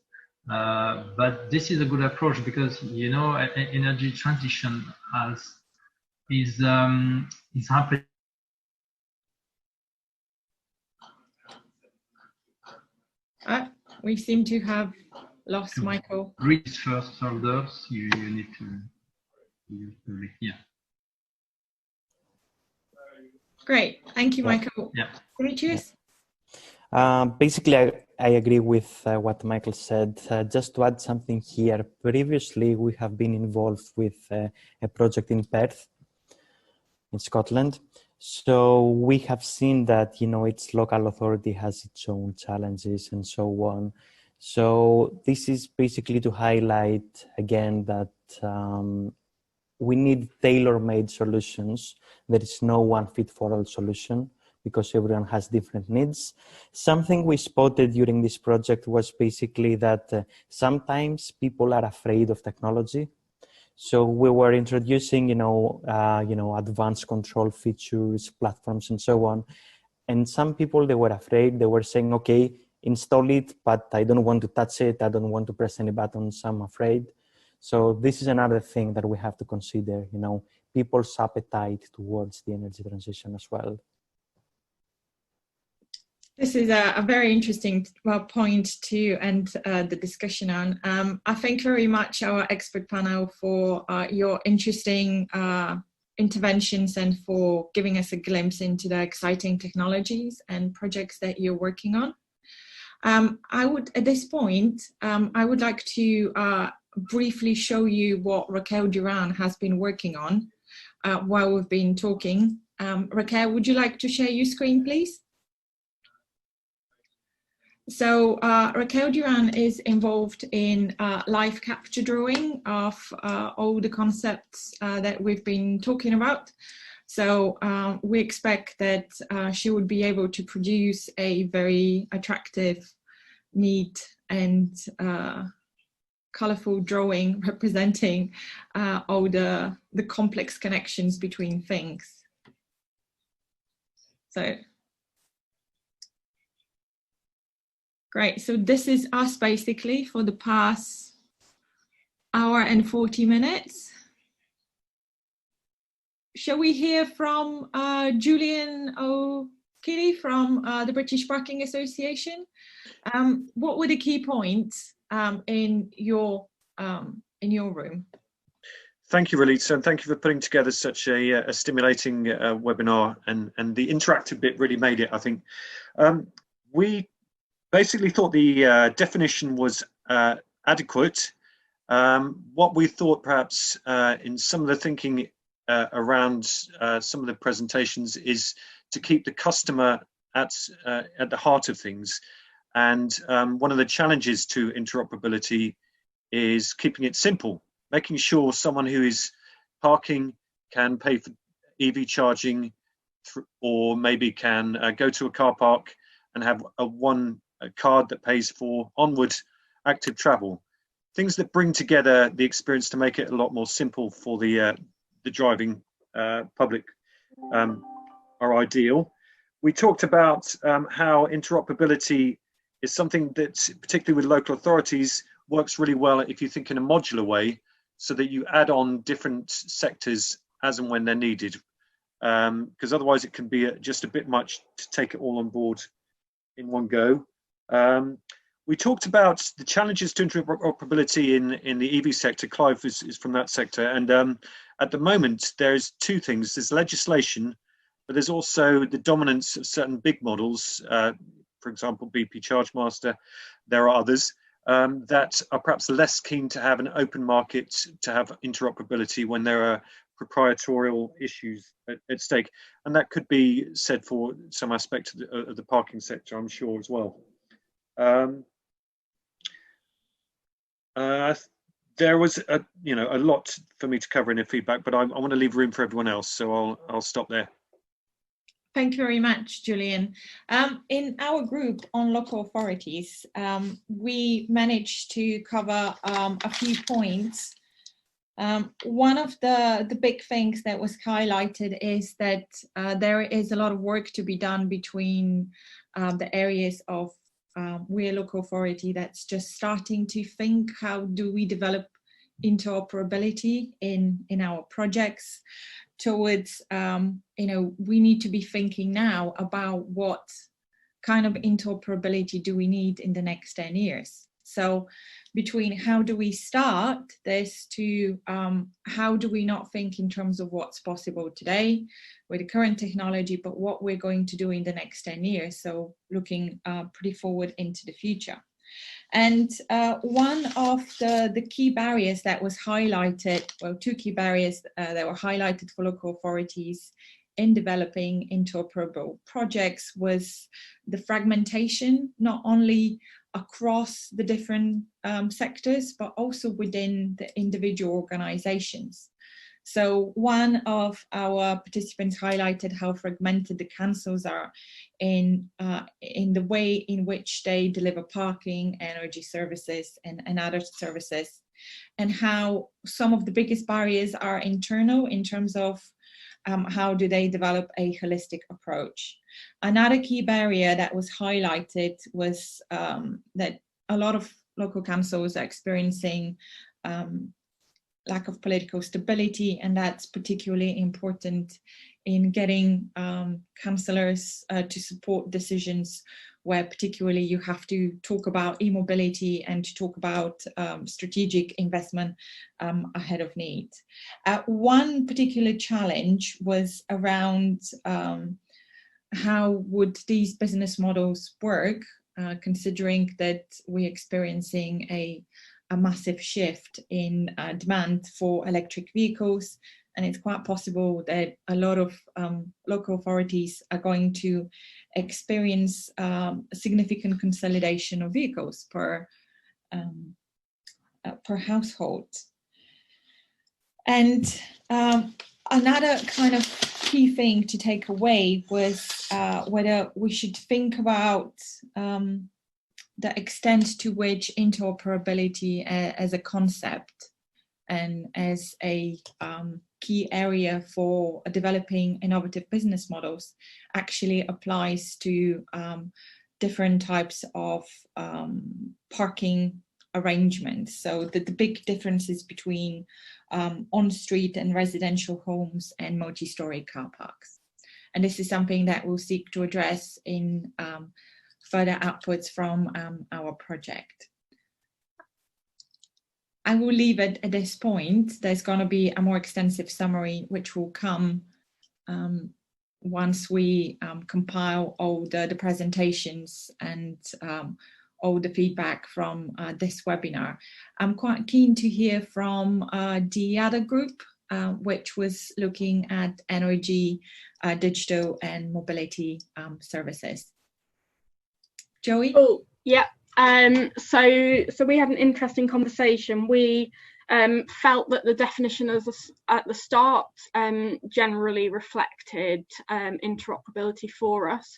But this is a good approach because, energy transition is happening. We seem to have lost Michael. Reach first servers, you need to, yeah. Great, thank you, Yeah. Michael. Yeah. Demetrius? Basically, I agree with what Michael said. Just to add something here, previously we have been involved with a project in Perth, in Scotland. So we have seen that, its local authority has its own challenges and so on. So this is basically to highlight again that we need tailor-made solutions. There is no one fit for all solution because everyone has different needs. Something we spotted during this project was basically that sometimes people are afraid of technology. So we were introducing, advanced control features, platforms, and so on. And some people, they were afraid. They were saying, okay, install it, but I don't want to touch it. I don't want to press any buttons. I'm afraid. So this is another thing that we have to consider, people's appetite towards the energy transition as well. This is a very interesting point to end the discussion on. I thank very much our expert panel for your interesting interventions and for giving us a glimpse into the exciting technologies and projects that you're working on. At this point, I would like to briefly show you what Raquel Duran has been working on while we've been talking. Raquel, would you like to share your screen, please? So Raquel Duran is involved in live capture drawing of all the concepts that we've been talking about. So we expect that she would be able to produce a very attractive, neat and colorful drawing representing all the complex connections between things. So Great. So this is us basically for the past hour and 40 minutes. Shall we hear from Julian O'Keefe from the British Parking Association? What were the key points in your room? Thank you, Relita, and thank you for putting together such a stimulating webinar, and the interactive bit really made it, I think. We basically thought the definition was adequate. What we thought perhaps in some of the thinking around some of the presentations is to keep the customer at the heart of things. And one of the challenges to interoperability is keeping it simple, making sure someone who is parking can pay for EV charging, or maybe can go to a car park and have a card that pays for onward active travel. Things that bring together the experience to make it a lot more simple for the driving public are ideal. We talked about how interoperability is something that, particularly with local authorities, works really well if you think in a modular way, so that you add on different sectors as and when they're needed, because otherwise it can be just a bit much to take it all on board in one go. We talked about the challenges to interoperability in the EV sector. Clive is from that sector, and at the moment there's two things. There's legislation, but there's also the dominance of certain big models, for example BP Chargemaster. There are others that are perhaps less keen to have an open market, to have interoperability when there are proprietorial issues at stake, and that could be said for some aspect of the parking sector, I'm sure, as well. There was a lot for me to cover in the feedback, but I want to leave room for everyone else, so I'll stop there. Thank you very much, Julian. In our group on local authorities, we managed to cover a few points. One of the big things that was highlighted is that there is a lot of work to be done between the areas of we're local authority that's just starting to think, how do we develop interoperability in our projects, towards we need to be thinking now about what kind of interoperability do we need in the next 10 years. So between how do we start this to how do we not think in terms of what's possible today with the current technology, but what we're going to do in the next 10 years. So looking pretty forward into the future. And one of the key barriers that was highlighted, well, two key barriers that were highlighted for local authorities in developing interoperable projects was the fragmentation, not only across the different sectors, but also within the individual organizations. So one of our participants highlighted how fragmented the councils are in the way in which they deliver parking, energy services, and other services, and how some of the biggest barriers are internal in terms of how do they develop a holistic approach. Another key barrier that was highlighted was that a lot of local councils are experiencing lack of political stability, and that's particularly important in getting councillors to support decisions where particularly you have to talk about e-mobility and to talk about strategic investment ahead of need. One particular challenge was around how would these business models work, considering that we're experiencing a massive shift in demand for electric vehicles, and it's quite possible that a lot of local authorities are going to experience significant consolidation of vehicles per household. And another kind of key thing to take away was whether we should think about the extent to which interoperability as a concept and as a key area for developing innovative business models actually applies to different types of parking arrangements. So the big differences between on-street and residential homes and multi-story car parks. And this is something that we'll seek to address in further outputs from our project. I will leave it at this point. There's going to be a more extensive summary which will come once we compile all the presentations and all the feedback from this webinar. I'm quite keen to hear from the other group, which was looking at energy, digital and mobility services. Joey? Oh, yeah. So we had an interesting conversation. We felt that the definition at the start generally reflected interoperability for us,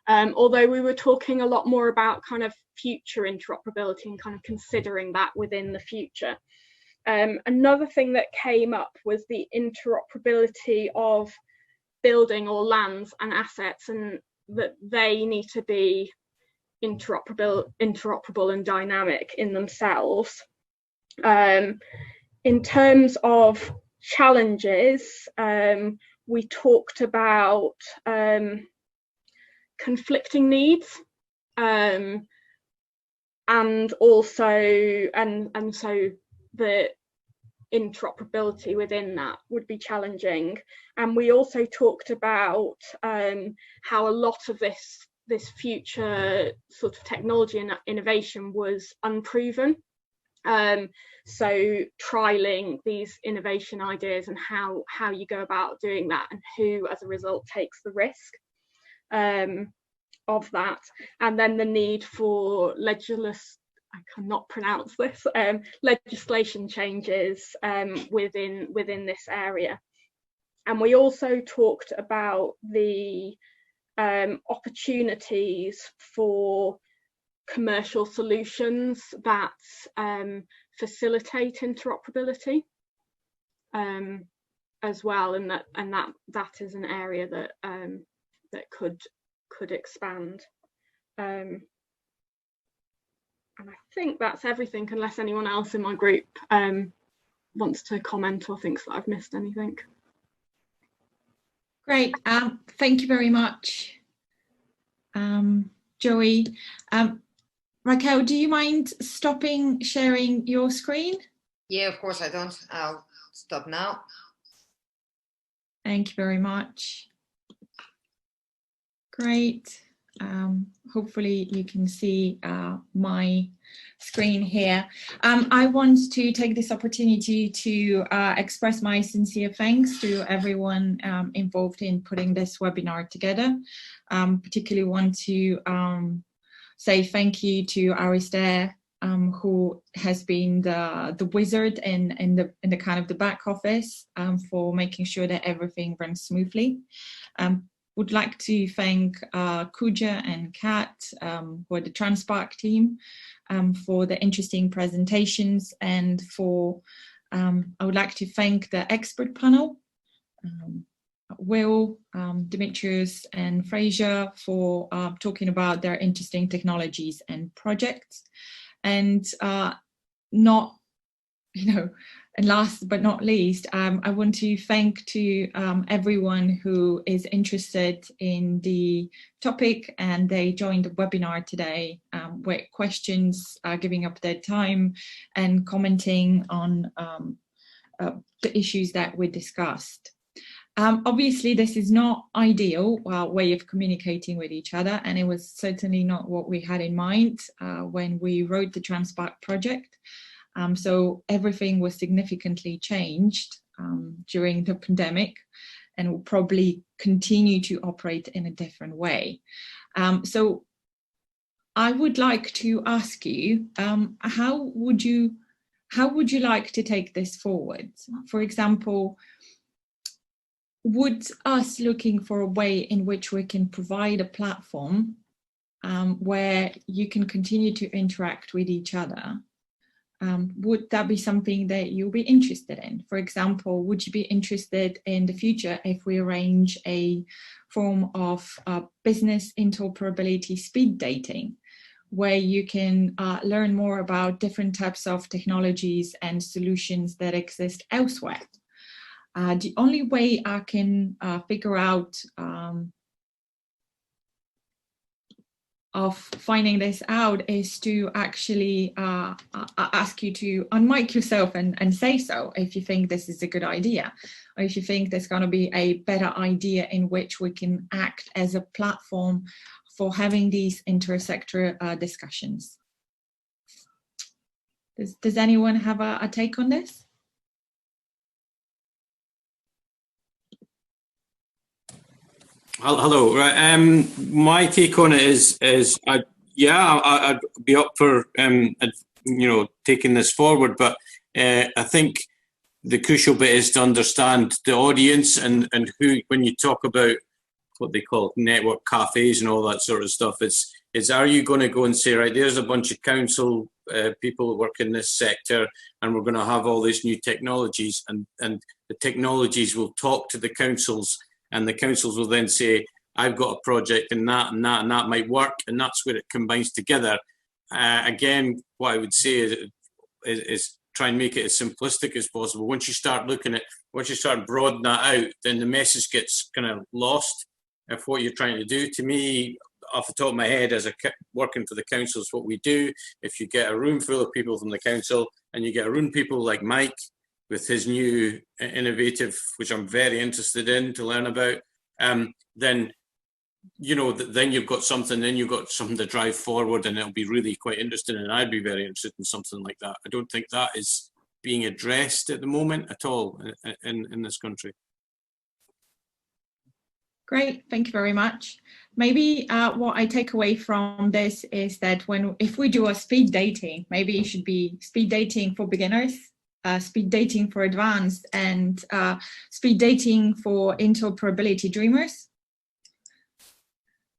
although we were talking a lot more about kind of future interoperability and kind of considering that within the future. Another thing that came up was the interoperability of building or lands and assets, and that they need to be interoperable and dynamic in themselves. In terms of challenges, we talked about conflicting needs, and also and so the interoperability within that would be challenging. And we also talked about how a lot of this future sort of technology and innovation was unproven. So trialing these innovation ideas and how you go about doing that, and who as a result takes the risk of that. And then the need for I cannot pronounce this, legislation changes within this area. And we also talked about the opportunities for commercial solutions that facilitate interoperability as well, and that is an area that that could expand. And I think that's everything, unless anyone else in my group wants to comment or thinks that I've missed anything. Great, thank you very much, Joey. Raquel, do you mind stopping sharing your screen? Yeah, of course I don't. I'll stop now. Thank you very much. Great. Hopefully you can see my screen here. I want to take this opportunity to express my sincere thanks to everyone involved in putting this webinar together. Particularly want to say thank you to Aristair, who has been the wizard in the kind of the back office for making sure that everything runs smoothly. Would like to thank Kuja and Kat, who are the TransPark team, for the interesting presentations, and for I would like to thank the expert panel, Will, Dimitrios and Fraser, for talking about their interesting technologies and projects. And and last but not least, I want to thank to everyone who is interested in the topic, and they joined the webinar today with questions, giving up their time and commenting on the issues that we discussed. Obviously, this is not ideal way of communicating with each other, and it was certainly not what we had in mind when we wrote the TransPark project. So everything was significantly changed during the pandemic, and will probably continue to operate in a different way. So I would like to ask you, how would you like to take this forward? For example, would us looking for a way in which we can provide a platform where you can continue to interact with each other, would that be something that you'll be interested in? For example, would you be interested in the future if we arrange a form of business interoperability speed dating, where you can learn more about different types of technologies and solutions that exist elsewhere? The only way I can figure out of finding this out is to actually ask you to unmic yourself and say so if you think this is a good idea, or if you think there's going to be a better idea in which we can act as a platform for having these intersector discussions. Does anyone have a take on this? Hello. My take on it is I'd be up for taking this forward, but I think the crucial bit is to understand the audience and who, when you talk about what they call network cafes and all that sort of stuff, it's are you going to go and say, right, there's a bunch of council people who work in this sector, and we're going to have all these new technologies, and the technologies will talk to the councils, and the councils will then say, I've got a project and that might work, and that's where it combines together. Again, what I would say is try and make it as simplistic as possible. Once you start broadening that out, then the message gets kind of lost of what you're trying to do. To me, off the top of my head, as working for the councils, what we do, if you get a room full of people from the council and you get a room people like Mike with his new innovative, which I'm very interested in to learn about, then you've got something. Then you've got something to drive forward, and it'll be really quite interesting. And I'd be very interested in something like that. I don't think that is being addressed at the moment at all in this country. Great, thank you very much. Maybe what I take away from this is that if we do a speed dating, maybe it should be speed dating for beginners, speed dating for advanced, and speed dating for interoperability dreamers,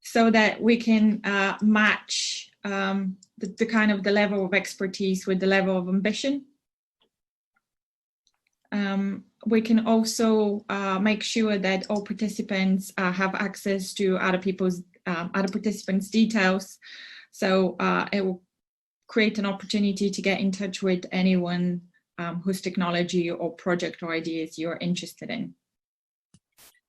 so that we can match the kind of the level of expertise with the level of ambition. We can also make sure that all participants have access to other participants' details, so it will create an opportunity to get in touch with anyone whose technology or project or ideas you're interested in.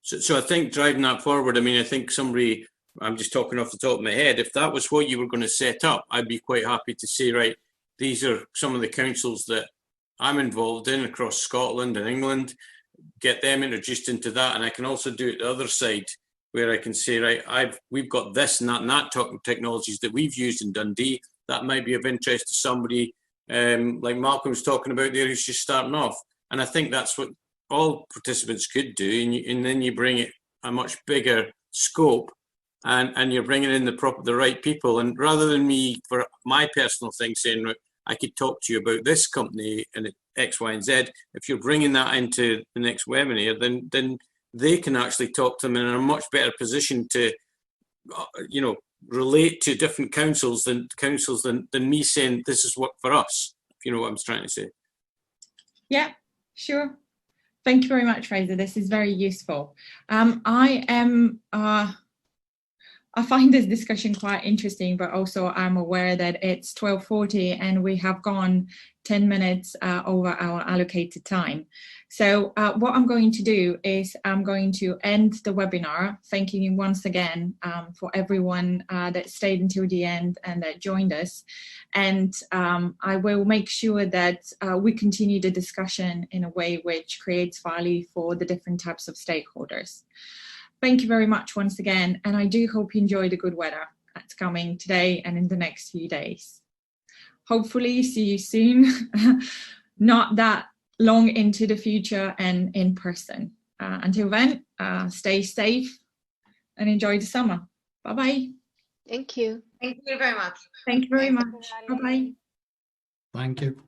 So I think driving that forward, I mean, I think somebody, I'm just talking off the top of my head, if that was what you were going to set up, I'd be quite happy to say, right, these are some of the councils that I'm involved in across Scotland and England, get them introduced into that. And I can also do it the other side, where I can say, right, we've got this and that technologies that we've used in Dundee that might be of interest to somebody like Malcolm was talking about there, who's just starting off. And I think that's what all participants could do. And then you bring it a much bigger scope, and you're bringing in the right people. And rather than me, for my personal thing, saying, I could talk to you about this company and X, Y, and Z, if you're bringing that into the next webinar, then they can actually talk to them in a much better position to, relate to different councils than me saying this is what for us, if you know what I'm trying to say. Yeah, sure. Thank you very much, Fraser. This is very useful. I find this discussion quite interesting, but also I'm aware that it's 12:40 and we have gone 10 minutes over our allocated time. So what I'm going to do is I'm going to end the webinar, thanking you once again for everyone that stayed until the end and that joined us. And I will make sure that we continue the discussion in a way which creates value for the different types of stakeholders. Thank you very much once again, and I do hope you enjoy the good weather that's coming today and in the next few days. Hopefully see you soon, not that long into the future and in person. Until then, stay safe and enjoy the summer. Bye-bye. Thank you. Thank you very much. Thank you very much. Bye-bye. Thank you.